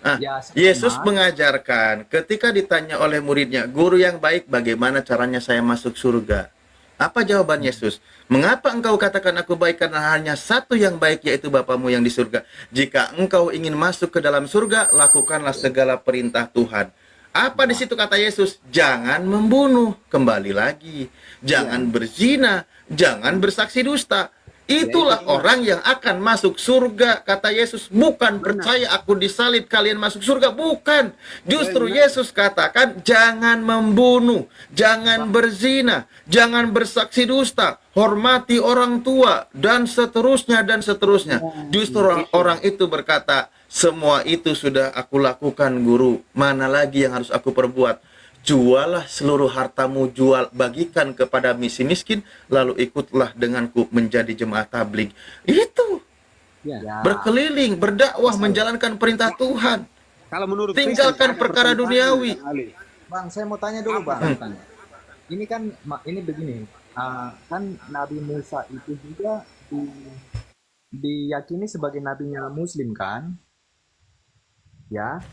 Ah, Ya, sama. Yesus mengajarkan ketika ditanya oleh muridnya, "Guru yang baik, bagaimana caranya saya masuk surga?" Apa jawaban Yesus? "Mengapa engkau katakan aku baik? Karena hanya satu yang baik, yaitu Bapamu yang di surga. Jika engkau ingin masuk ke dalam surga, lakukanlah segala perintah Tuhan." Apa di situ kata Yesus? Jangan membunuh. Kembali lagi. Jangan berzina. Jangan bersaksi dusta. Itulah orang yang akan masuk surga, kata Yesus. Bukan percaya aku disalib kalian masuk surga, bukan. Justru Yesus katakan jangan membunuh, jangan berzina, jangan bersaksi dusta, hormati orang tua, dan seterusnya dan seterusnya. Justru orang itu berkata, semua itu sudah aku lakukan, Guru. Mana lagi yang harus aku perbuat? Jualah seluruh hartamu, bagikan kepada miskin, lalu ikutlah denganku menjadi jemaah tabligh. Itu Ya. berkeliling, berdakwah, menjalankan perintah Tuhan. Kalau menurut Tinggalkan Kristen, ada perkara pertentangan, duniawi. Bang Ali. Bang, saya mau tanya dulu, Apa Bang. pertentangan? Ini kan ini begini. Kan Nabi Musa itu juga diyakini sebagai nabinya Muslim kan? Ya.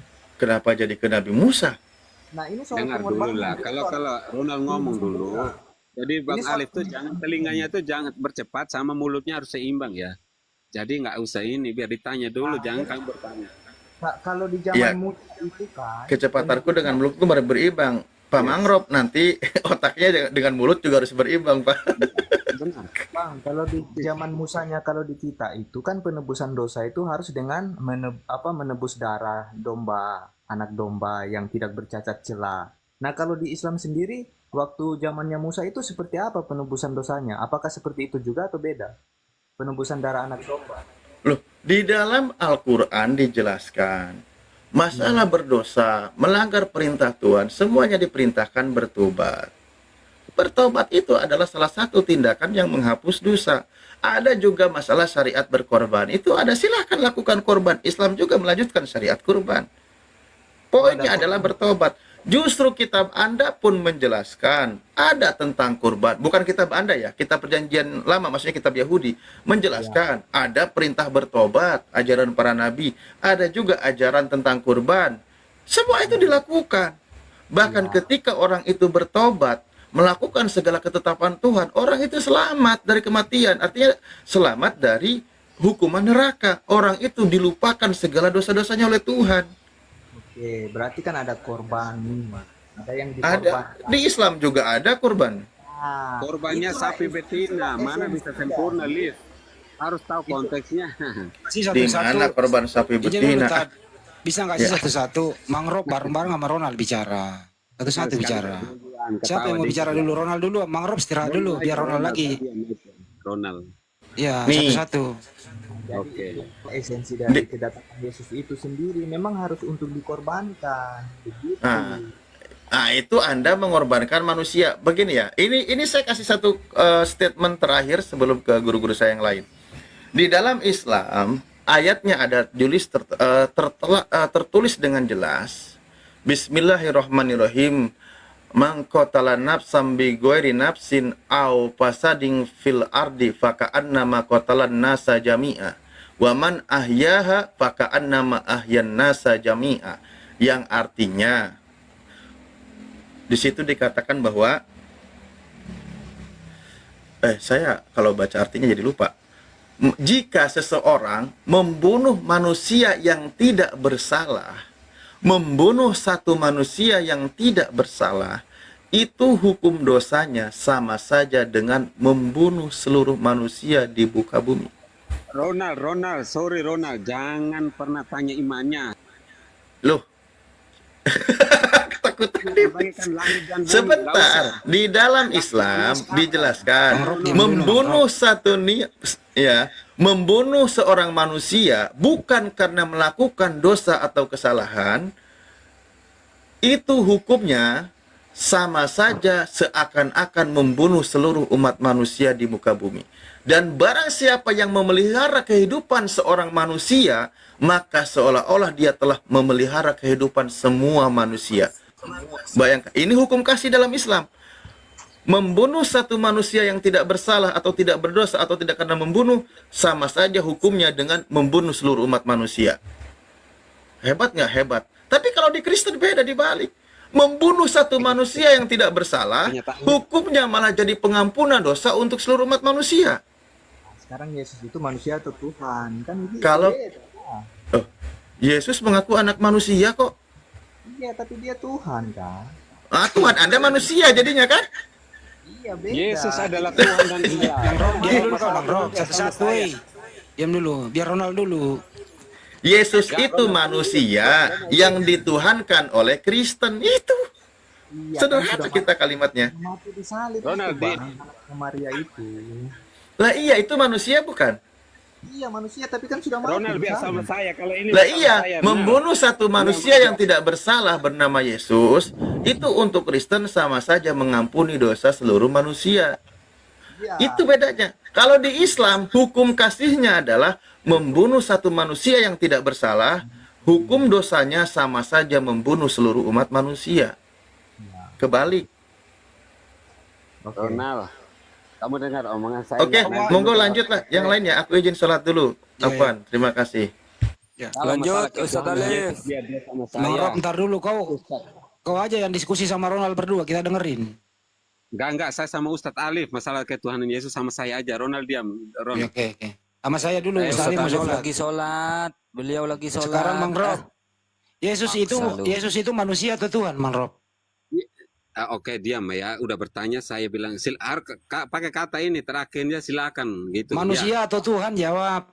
Kenapa jadi ke Nabi Musa? Nah, ini soal Dengar dulu pengorbanan lah. juga. Kalau Ronald ngomong dulu. Jadi Bang Ini soal Alif tuh jangan telinganya tuh jangan bercepat sama mulutnya harus seimbang ya. Jadi nggak usah ini biar ditanya dulu, jangan kamu bertanya. Kalau di zaman Iya. Musa itu kan Kecepatanku dengan mulutku berimbang. Pak Mangrove, nanti otaknya dengan mulut juga harus berimbang, Pak. Benar. Bang, kalau di zaman Musanya, kalau di kita itu kan penebusan dosa itu harus dengan menebus darah domba, anak domba yang tidak bercacat celah. Nah, kalau di Islam sendiri, waktu zamannya Musa itu seperti apa penebusan dosanya? Apakah seperti itu juga atau beda? Penebusan darah anak domba. Loh, di dalam Al-Quran dijelaskan masalah berdosa, melanggar perintah Tuhan, semuanya diperintahkan bertobat. Bertobat itu adalah salah satu tindakan yang menghapus dosa. Ada juga masalah syariat berkorban. Itu ada, silahkan lakukan korban. Islam juga melanjutkan syariat kurban. Poinnya adalah bertobat. Justru kitab Anda pun menjelaskan ada tentang kurban. Bukan kitab Anda ya, kitab perjanjian lama, maksudnya kitab Yahudi. Menjelaskan ada perintah bertobat, ajaran para nabi. Ada juga ajaran tentang kurban. Semua itu dilakukan. Bahkan ketika orang itu bertobat, melakukan segala ketetapan Tuhan, orang itu selamat dari kematian. Artinya selamat dari hukuman neraka. Orang itu dilupakan segala dosa-dosanya oleh Tuhan. Oke, berarti kan ada korban, ada yang Ada dikorbankan. di Islam juga ada kurban. Nah, Korbannya itulah sapi betina, mana bisa sempurna, Liv? Harus tahu konteksnya. Sih Di satu-satu. mana korban sapi Jadi dulu, betina? Tad, bisa nggak sih Ya. satu-satu? Mangrove bareng-bareng sama Ronald bicara. Satu-satu bicara. Siapa yang mau bicara dulu? Ronald dulu, Mangrove istirahat dulu, biar Ronald lagi. Ronald. Ya, Nih. satu-satu. Oke. esensi dari kedatangan Yesus itu sendiri memang harus untuk dikorbankan. Begitu. Nah, itu Anda mengorbankan manusia. Begini ya, ini saya kasih satu statement terakhir sebelum ke guru-guru saya yang lain. Di dalam Islam, ayatnya ada tertulis dengan jelas. Bismillahirrahmanirrahim. Man qatala nafsan bi ghairi nafsin aw fasadin fil ardi faka'annama qatalan nasa jami'a wa man ahyaha faka'annama ahyan nasa jami'a, yang artinya di situ dikatakan bahwa saya kalau baca artinya jadi lupa. Jika seseorang membunuh manusia yang tidak bersalah, membunuh satu manusia yang tidak bersalah, itu hukum dosanya sama saja dengan membunuh seluruh manusia di muka bumi. Ronald, sorry Ronald, jangan pernah tanya imannya. Loh, ketakutan. Sebentar, di dalam Islam dijelaskan membunuh membunuh seorang manusia bukan karena melakukan dosa atau kesalahan, itu hukumnya sama saja seakan-akan membunuh seluruh umat manusia di muka bumi. Dan barang siapa yang memelihara kehidupan seorang manusia, maka seolah-olah dia telah memelihara kehidupan semua manusia. Bayangkan, ini hukum kasih dalam Islam. Membunuh satu manusia yang tidak bersalah atau tidak berdosa atau tidak karena membunuh, sama saja hukumnya dengan membunuh seluruh umat manusia. Hebat nggak? Hebat. Tapi kalau di Kristen beda, dibalik. Membunuh satu manusia yang tidak bersalah, hukumnya malah jadi pengampunan dosa untuk seluruh umat manusia. Sekarang Yesus itu manusia atau Tuhan? Kan gitu. Kalau Yesus mengaku anak manusia kok. Iya, tapi dia Tuhan kan? Tuhan Anda manusia jadinya kan? Iya, beda. Yesus adalah Tuhan dan Allah. Diam dulu kau, Bang Rob. Satu-satu, diam dulu, biar Ronald dulu. Yesus itu manusia yang dituhankan oleh Kristen. Itu Iya, sederhana kan kita kalimatnya. mati di salib Ronald, itu, Bang. Anaknya Maria itu. Lah iya, itu manusia bukan? Iya, manusia, tapi kan sudah mati Ronald di biar salib. sama saya kalau ini. Lah sama iya, saya, membunuh satu manusia yang tidak bersalah bernama Yesus, itu untuk Kristen sama saja mengampuni dosa seluruh manusia. Iya. Itu bedanya. Kalau di Islam, hukum kasihnya adalah membunuh satu manusia yang tidak bersalah, hukum dosanya sama saja membunuh seluruh umat manusia. Kebalik. Ronald, kamu dengar omongan saya. Oke, monggo lanjutlah. Yang lain ya, aku izin sholat dulu. Afwan, terima kasih. Kalau Lanjut, masalah Ustaz ketuhanan Alif. Yesus, dia sama Bang saya. Rob, ntar dulu kau aja yang diskusi sama Ronald berdua, kita dengerin. Enggak, saya sama Ustadz Alif. Masalah ketuhanan Yesus sama saya aja. Ronald diam. Ya, Ronald. oke. Sama saya dulu, Ustaz Ustaz Ali mau Alif sholat. lagi sholat, beliau lagi sholat. Sekarang Bang Rob, Yesus Maksa lu. itu manusia atau Tuhan, Bang Rob? Oke, diam ya. Udah bertanya, saya bilang pakai kata ini terakhirnya silakan gitu. Manusia Ya. atau Tuhan, jawab.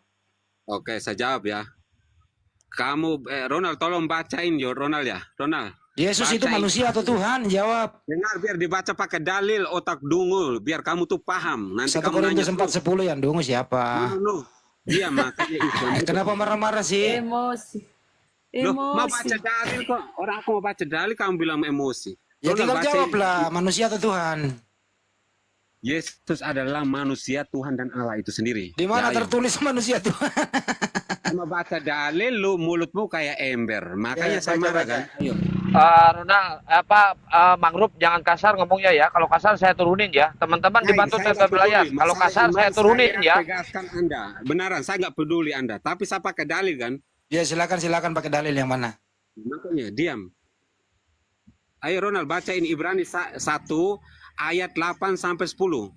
Oke, saya jawab ya. Kamu Ronald tolong bacain yo Ronald ya. Ronald. Yesus itu bacain. manusia atau Tuhan, jawab. Dengar biar dibaca pakai dalil otak dungul biar kamu tuh paham. Nanti 1 kamu nanya Korintus 4:10 yang dungu siapa? No. Dia makanya itu. Kenapa marah-marah sih? Emosi. Loh, mau Emosi. baca dalil kok. Orang aku mau baca dalil kamu bilang emosi. Ya Ronald, tinggal bacain. jawab lah, manusia atau Tuhan? Yesus adalah manusia Tuhan dan Allah itu sendiri. Di mana Ya, ayo. tertulis manusia Tuhan? sama baca dalil, lu mulutmu kayak ember. Makanya saya marah kan. Ayo. Ronald, Mangrove jangan kasar ngomongnya ya. Kalau kasar saya turunin ya. Teman-teman dibantu Saya tempel nggak layar. peduli. Kalau Masalah kasar iman saya turunin saya ya. tegaskan Anda. Benaran, saya nggak peduli Anda. Tapi saya pakai dalil kan. Ya silakan pakai dalil yang mana? Makanya diam. Ayo Ronald bacain Ibrani 1 ayat 8 sampai 10.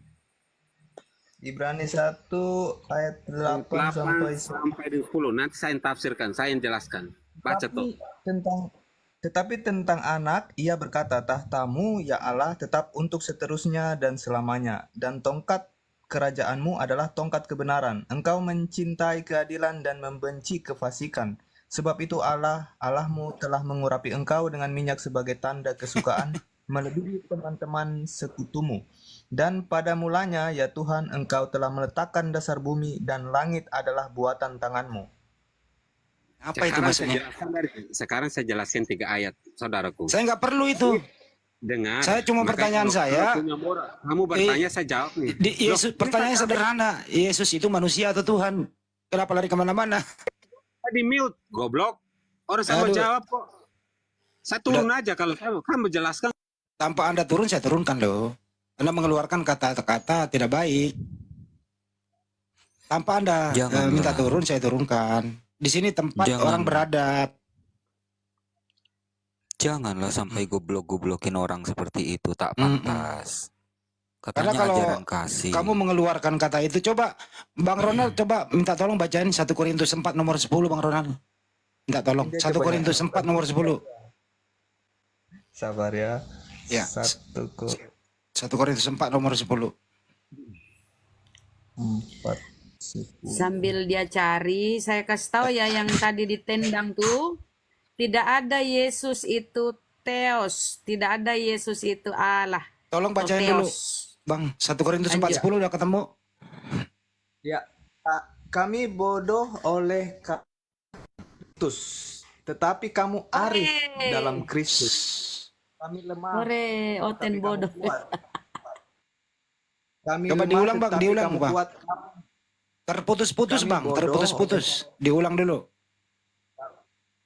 Ibrani 1 ayat 8 sampai 10. Nanti saya yang tafsirkan, saya yang jelaskan. Baca tuh. Tetapi tentang anak, ia berkata, tahtamu, ya Allah, tetap untuk seterusnya dan selamanya. Dan tongkat kerajaanmu adalah tongkat kebenaran. Engkau mencintai keadilan dan membenci kefasikan. Sebab itu Allahmu telah mengurapi engkau dengan minyak sebagai tanda kesukaan, melebihi teman-teman sekutumu. Dan pada mulanya, ya Tuhan, engkau telah meletakkan dasar bumi dan langit adalah buatan tanganmu. Apa itu maksudnya? Sekarang saya jelaskan 3 ayat, saudaraku. Saya nggak perlu itu. Dengar. Saya cuma pertanyaan saya. Kamu bertanya, saya jawab nih. Yesus, pertanyaan sederhana. Yesus itu manusia atau Tuhan? Kenapa lari kemana-mana? Di mute, goblok. Orang saya mau Aduh. jawab kok. Saya turun aja kalau saya kan menjelaskan. Tanpa Anda turun, saya turunkan loh. Anda mengeluarkan kata-kata tidak baik. Tanpa Anda minta turun, saya turunkan. Di sini tempat orang beradab. Janganlah sampai goblok-goblokin orang seperti itu, tak pantas. Karena Katanya kalau ajaran kasih. kamu mengeluarkan kata itu, coba Bang Ronald, coba minta tolong bacain 1 Korintus 4 nomor 10, Bang Ronald. Minta tolong. 1 Korintus 4 nomor 10. Sabar ya. Ya. 1 Korintus 4 nomor 10. 4. Sambil dia cari, saya kasih tahu ya yang tadi ditendang tuh, tidak ada Yesus itu Theos, tidak ada Yesus itu Allah. Tolong bacain dulu, Bang. 1 Korintus 4:10 udah ketemu. Ya, kami bodoh oleh Kristus, tetapi kamu arif dalam Kristus. Kami lemah. Ore, oten bodoh. Kami Coba lemah, diulang, Bang, tetapi diulang, kamu Bang. kuat. Terputus-putus, Kami Bang. bodoh. Terputus-putus. Diulang dulu.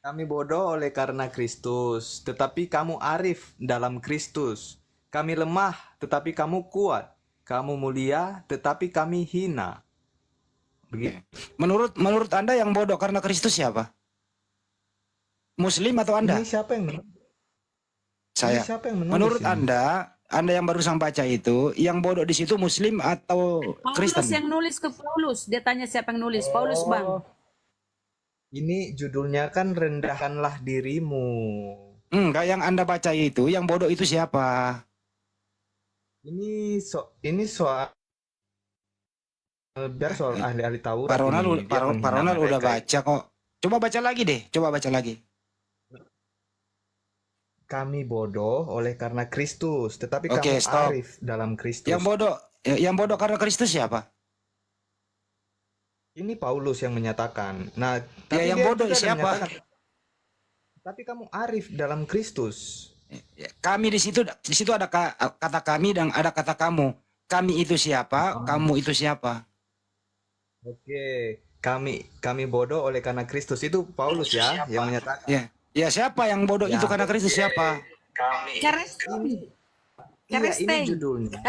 Kami bodoh oleh karena Kristus, tetapi kamu arif dalam Kristus. Kami lemah, tetapi kamu kuat. Kamu mulia, tetapi kami hina. Begitu. Menurut Anda yang bodoh karena Kristus siapa? Muslim atau Anda? Ini siapa yang menulis? Saya. Ini siapa yang menulis Menurut ini? Anda yang barusan baca itu, yang bodoh di situ Muslim atau Kristen? Paulus yang nulis ke Paulus. Dia tanya siapa yang nulis. Paulus, Bang. Ini judulnya kan rendahkanlah dirimu. Enggak, yang Anda baca itu, yang bodoh itu siapa? Ini soal biar soal ahli-ahli Taurat. Pak Ronald, ini. Dia Pak menghina Ronald udah mereka. baca kok. Coba baca lagi deh, coba baca lagi. Kami bodoh oleh karena Kristus, tetapi Oke, kamu stop. arif dalam Kristus. Yang bodoh karena Kristus siapa? Ini Paulus yang menyatakan. Nah, Ya, yang dia bodoh juga ada siapa? menyatakan, tapi kamu arif dalam Kristus. Kami di situ ada kata kami dan ada kata kamu. Kami itu siapa? Kamu itu siapa? Oke, kami bodoh oleh karena Kristus, itu Paulus ya yang menyatakan. Ya siapa yang bodoh itu karena Kristus siapa? Keresteng. Iya, ini judulnya.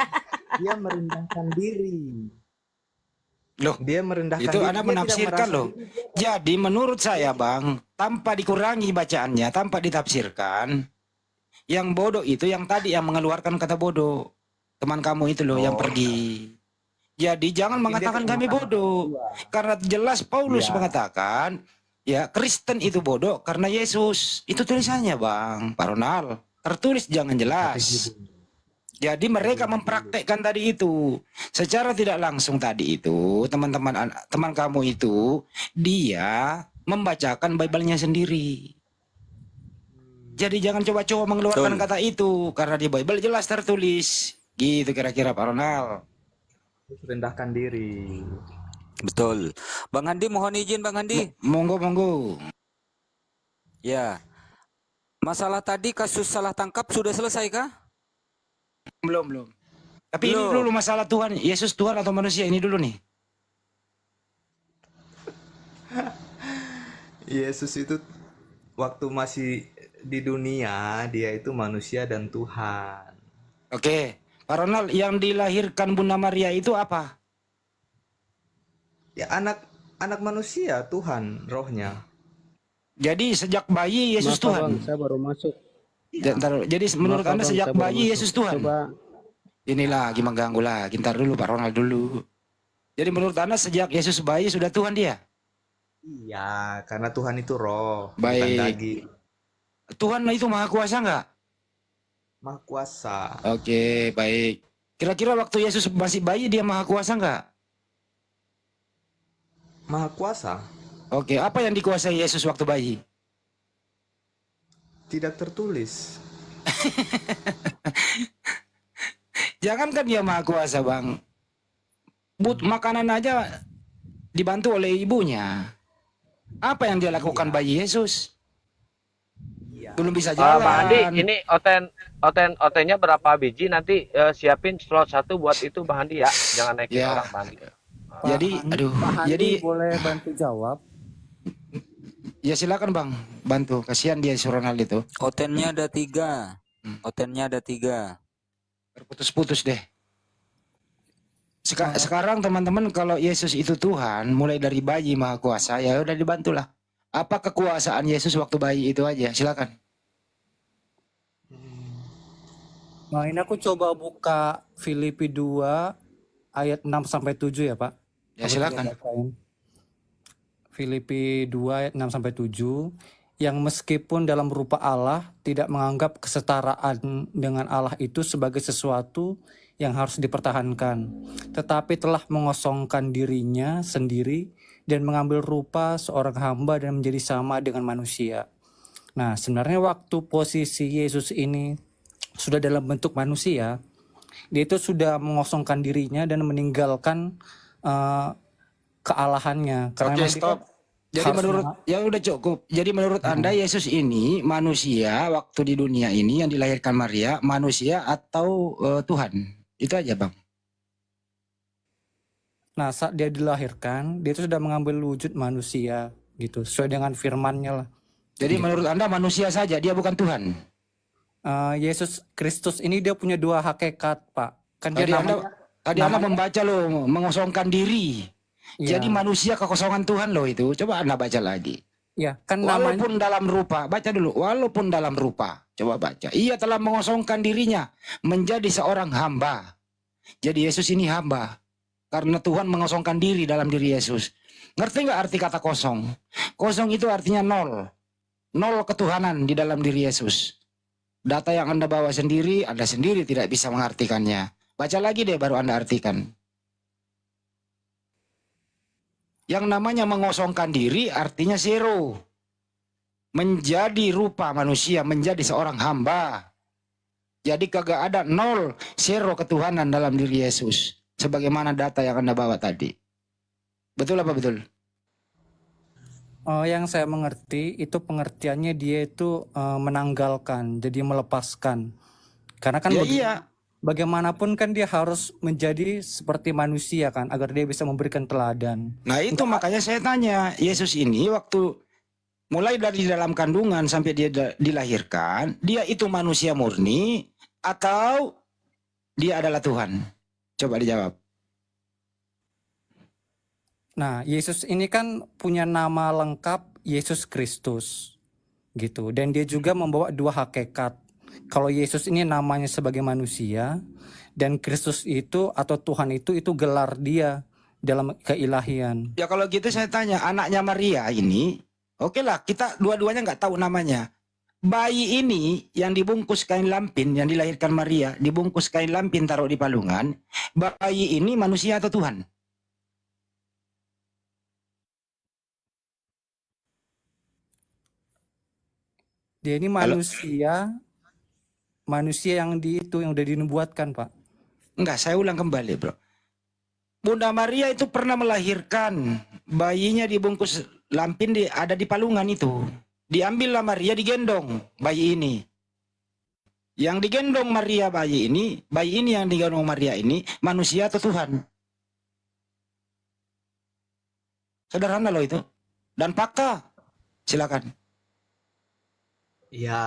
Dia merendahkan diri. Loh, Dia merendahkan itu diri. Anda Dia menafsirkan tidak loh. merasa Jadi menurut saya Bang, tanpa dikurangi bacaannya, tanpa ditafsirkan, yang bodoh itu yang tadi yang mengeluarkan kata bodoh. Teman kamu itu loh yang pergi. Jadi jangan mengatakan kami bodoh. Karena jelas Paulus mengatakan, ya Kristen itu bodoh karena Yesus. Itu tulisannya Bang, Pak Ronald. Tertulis jangan jelas. Jadi mereka mempraktekkan tadi itu. Secara tidak langsung tadi itu, teman kamu itu, dia membacakan Bible-nya sendiri. Jadi jangan coba-coba mengeluarkan kata itu. Karena di Bible jelas tertulis. Gitu kira-kira Pak Ronald. rendahkan diri. Betul. Bang Andi, mohon izin Bang Andi. Monggo. Ya. Masalah tadi kasus salah tangkap sudah selesai kah? Belum. Tapi ini dulu masalah Tuhan. Yesus Tuhan atau manusia ini dulu nih. Yesus itu waktu masih di dunia, dia itu manusia dan Tuhan. Oke, Pak Ronald, yang dilahirkan Bunda Maria itu apa? Ya anak manusia, Tuhan rohnya. Jadi sejak bayi Yesus Maaf Tuhan. Bang, saya baru masuk. Jadi menurut Maaf Anda Bang, sejak saya baru bayi masuk. Yesus Tuhan. Coba Ini lagi mengganggu lagi. Ntar dulu Pak Ronald dulu. Jadi menurut Anda sejak Yesus bayi sudah Tuhan dia? Iya, karena Tuhan itu roh, bukan Baik. daging. Tuhan itu maha kuasa nggak? Maha kuasa. Oke, baik. Kira-kira waktu Yesus masih bayi dia maha kuasa nggak? Maha kuasa. Oke, apa yang dikuasai Yesus waktu bayi? Tidak tertulis. Jangankan dia maha kuasa, Bang. Makanan aja dibantu oleh ibunya. Apa yang dia lakukan bayi Yesus? Iya. Belum bisa Bang Andi, jalan. ini otennya berapa biji? Nanti siapin slot 1 buat itu Bang Andi ya. Jangan naikin Ya. orang Bang Andi. Jadi, aduh, jadi boleh bantu jawab? ya silakan Bang, bantu. Kasihan dia si Ronald itu. Otennya ada 3. Otennya ada 3. Terputus-putus deh. Sekarang teman-teman, kalau Yesus itu Tuhan, mulai dari bayi maha kuasa, ya udah dibantulah. Apa kekuasaan Yesus waktu bayi itu aja? Silakan. Nah, ini aku coba buka Filipi 2 ayat 6 sampai 7 ya, Pak. Ya Coba silakan. kita bacain. Filipi 2 ayat 6 sampai 7, yang meskipun dalam rupa Allah tidak menganggap kesetaraan dengan Allah itu sebagai sesuatu yang harus dipertahankan, tetapi telah mengosongkan dirinya sendiri dan mengambil rupa seorang hamba dan menjadi sama dengan manusia. Nah, sebenarnya waktu posisi Yesus ini sudah dalam bentuk manusia, dia itu sudah mengosongkan dirinya dan meninggalkan kealahannya. Karena Oke, memang dia stop. kan Jadi harus menurut, ya udah cukup. Jadi menurut Anda Yesus ini manusia waktu di dunia ini yang dilahirkan Maria, manusia atau Tuhan? Itu aja Bang. Nah, saat dia dilahirkan, dia itu sudah mengambil wujud manusia gitu, sesuai dengan firman-Nya lah. Jadi menurut Anda manusia saja, dia bukan Tuhan. Yesus Kristus ini dia punya 2 hakikat, Pak. Kan dia Tadi Anda membaca loh, mengosongkan diri. Ya, Jadi manusia kekosongan Tuhan loh itu. Coba Anda baca lagi. ya kan namanya Walaupun dalam rupa, baca dulu. Walaupun dalam rupa, coba baca. Ia telah mengosongkan dirinya menjadi seorang hamba. Jadi Yesus ini hamba. Karena Tuhan mengosongkan diri dalam diri Yesus. Ngerti nggak arti kata kosong? Kosong itu artinya nol. Nol ketuhanan di dalam diri Yesus. Data yang Anda bawa sendiri, Anda sendiri tidak bisa mengartikannya. Baca lagi deh baru Anda artikan. Yang namanya mengosongkan diri artinya zero. Menjadi rupa manusia, menjadi seorang hamba. Jadi kagak ada nol, zero ketuhanan dalam diri Yesus. Sebagaimana data yang Anda bawa tadi. Betul apa betul? yang saya mengerti itu pengertiannya dia itu menanggalkan, jadi melepaskan. Karena kan Iya. bagaimanapun kan dia harus menjadi seperti manusia kan, agar dia bisa memberikan teladan. Nah itu makanya saya tanya, Yesus ini waktu mulai dari dalam kandungan sampai dia dilahirkan, dia itu manusia murni atau dia adalah Tuhan? Coba dijawab. Nah, Yesus ini kan punya nama lengkap Yesus Kristus gitu, dan dia juga membawa 2 hakikat. Kalau Yesus ini namanya sebagai manusia, dan Kristus itu atau Tuhan itu gelar dia dalam keilahian. Ya kalau gitu saya tanya, anaknya Maria ini, oke lah kita dua-duanya nggak tahu namanya. Bayi ini yang dibungkus kain lampin, yang dilahirkan Maria, dibungkus kain lampin taruh di palungan, bayi ini manusia atau Tuhan? Dia ini manusia yang yang udah dinubuatkan, Pak. Enggak, saya ulang kembali bro. Bunda Maria itu pernah melahirkan, bayinya dibungkus lampin ada di palungan itu. Diambillah Maria, digendong bayi ini. Yang digendong Maria bayi ini yang digendong Maria ini manusia atau Tuhan? Sederhana loh itu. Dan fakta. Silakan. Ya,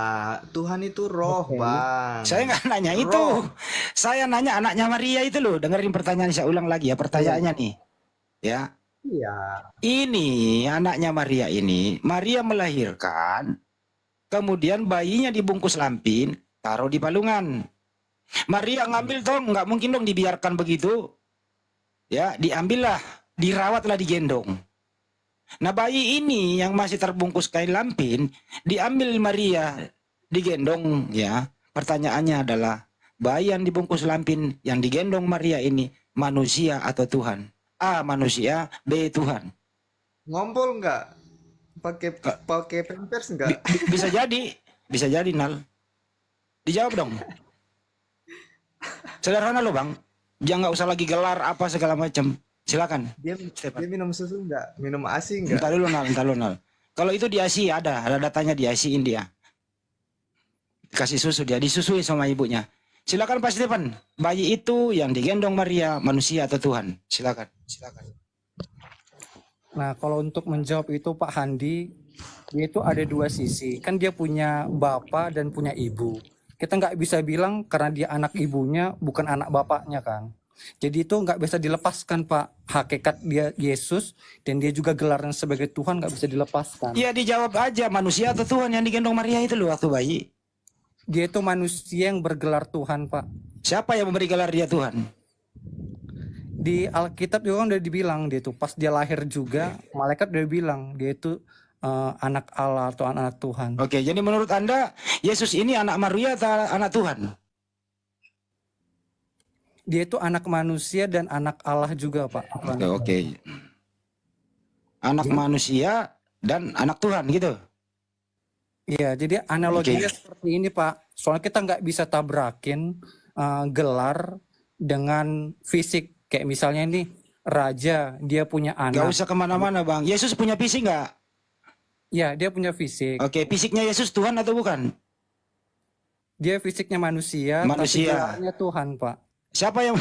Tuhan itu roh, Bang. Saya nggak nanya itu. Roh. Saya nanya anaknya Maria itu loh. Dengerin pertanyaan, saya ulang lagi ya pertanyaannya nih. Ya. Iya. Ini anaknya Maria ini. Maria melahirkan. Kemudian bayinya dibungkus lampin. Taruh di palungan. Maria ngambil dong. Nggak mungkin dong dibiarkan begitu. Ya, diambillah. Dirawatlah, digendong. Nah, bayi ini yang masih terbungkus kain lampin diambil Maria, digendong ya. Pertanyaannya adalah, bayi yang dibungkus lampin yang digendong Maria ini manusia atau Tuhan? A, manusia, B, Tuhan. Ngompol nggak? Pakai pampers nggak? Bisa jadi Nal. Dijawab dong. Sederhana loh Bang. Jangan nggak usah lagi gelar apa segala macam. Silakan. Dia minum susu nggak? Minum ASI nggak? Entar dulu Nal. Kalau itu di ASI ada datanya di ASI-in dia. Kasih susu dia, disusui sama ibunya. Silakan Pak Stefan. Bayi itu yang digendong Maria, manusia atau Tuhan? Silakan. Nah, kalau untuk menjawab itu Pak Handi, dia itu ada dua sisi. Kan dia punya bapak dan punya ibu. Kita nggak bisa bilang karena dia anak ibunya, bukan anak bapaknya kan. Jadi itu nggak bisa dilepaskan Pak. Hakikat dia Yesus dan dia juga gelarnya sebagai Tuhan nggak bisa dilepaskan. Iya, dijawab aja, manusia atau Tuhan yang digendong Maria itu loh waktu bayi. Dia itu manusia yang bergelar Tuhan Pak. Siapa yang memberi gelar dia Tuhan? Di Alkitab juga kan udah dibilang dia itu pas dia lahir juga malaikat udah bilang dia itu anak Allah atau anak Tuhan. Oke, jadi menurut Anda Yesus ini anak Maria atau anak Tuhan? Dia itu anak manusia dan anak Allah juga Pak. Oke. Anak manusia dan anak Tuhan gitu. Iya, jadi analoginya seperti ini Pak. Soalnya kita nggak bisa tabrakin gelar dengan fisik. Kayak misalnya ini raja, dia punya anak. Gak usah kemana-mana Bang. Yesus punya fisik nggak? Ya, dia punya fisik. Oke, fisiknya Yesus Tuhan atau bukan? Dia fisiknya manusia, tapi gelarnya Tuhan Pak. Siapa yang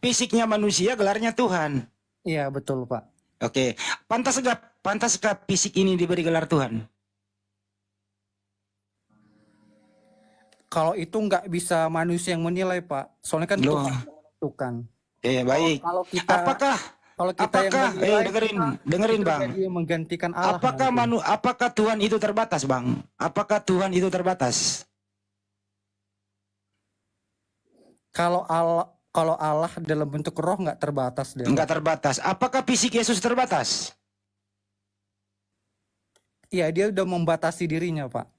fisiknya manusia, gelarnya Tuhan? Iya, betul Pak. Oke, pantaskah fisik ini diberi gelar Tuhan? Kalau itu nggak bisa manusia yang menilai Pak. Soalnya kan Tuhan yang menentukan. Oke, baik. Kalau kita yang menilai, dengerin Bang. Dia menggantikan Allah. Apakah Tuhan itu terbatas Bang? Apakah Tuhan itu terbatas? Kalau Allah dalam bentuk roh nggak terbatas deh. Nggak terbatas. Apakah fisik Yesus terbatas? Iya, dia udah membatasi dirinya Pak.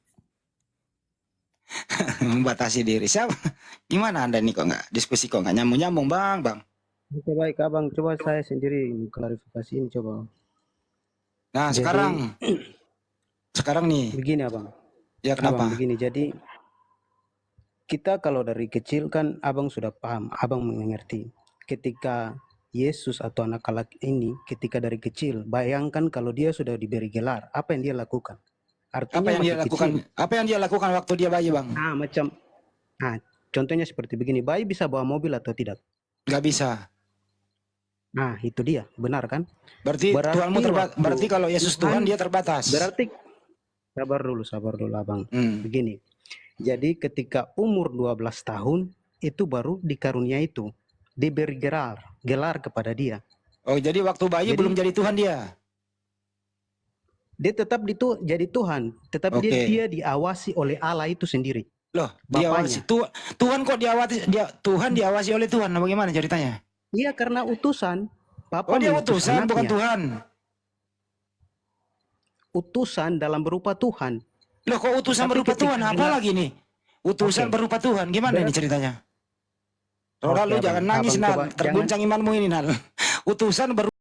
Membatasi diri. Siapa? Gimana Anda nih kok nggak diskusi kok nggak nyambung Bang? Oke baik Abang, coba saya sendiri klarifikasi ini coba. Nah sekarang nih. Begini Abang. Ya kenapa? Abang, begini, jadi kita kalau dari kecil kan Abang sudah paham, Abang mengerti. Ketika Yesus atau anak Allah ini ketika dari kecil, bayangkan kalau dia sudah diberi gelar, apa yang dia lakukan? Artinya Apa yang dia lakukan waktu dia bayi Bang? Contohnya seperti begini, bayi bisa bawa mobil atau tidak? Nggak bisa. Nah itu dia, benar kan? Berarti Tuhanmu terbatas. Berarti kalau Yesus Tuhan dia terbatas. Berarti sabar dulu Abang. Begini, jadi ketika umur 12 tahun itu baru dikarunia itu diberi gelar kepada dia. Oh jadi waktu bayi belum jadi Tuhan dia? Dia tetap jadi Tuhan, tetapi dia diawasi oleh Allah itu sendiri. Loh, diawasi Tuhan kok Tuhan diawasi oleh Tuhan? Bagaimana ceritanya? Iya, karena utusan. Dia utusan, bukan Tuhan. Utusan dalam berupa Tuhan. Loh, kok utusan berupa Tuhan? Apa lagi nih? Utusan berupa Tuhan. Gimana ini ceritanya? Lu jangan nangis, Nal. Terguncang imanmu ini, Nal. Utusan berupa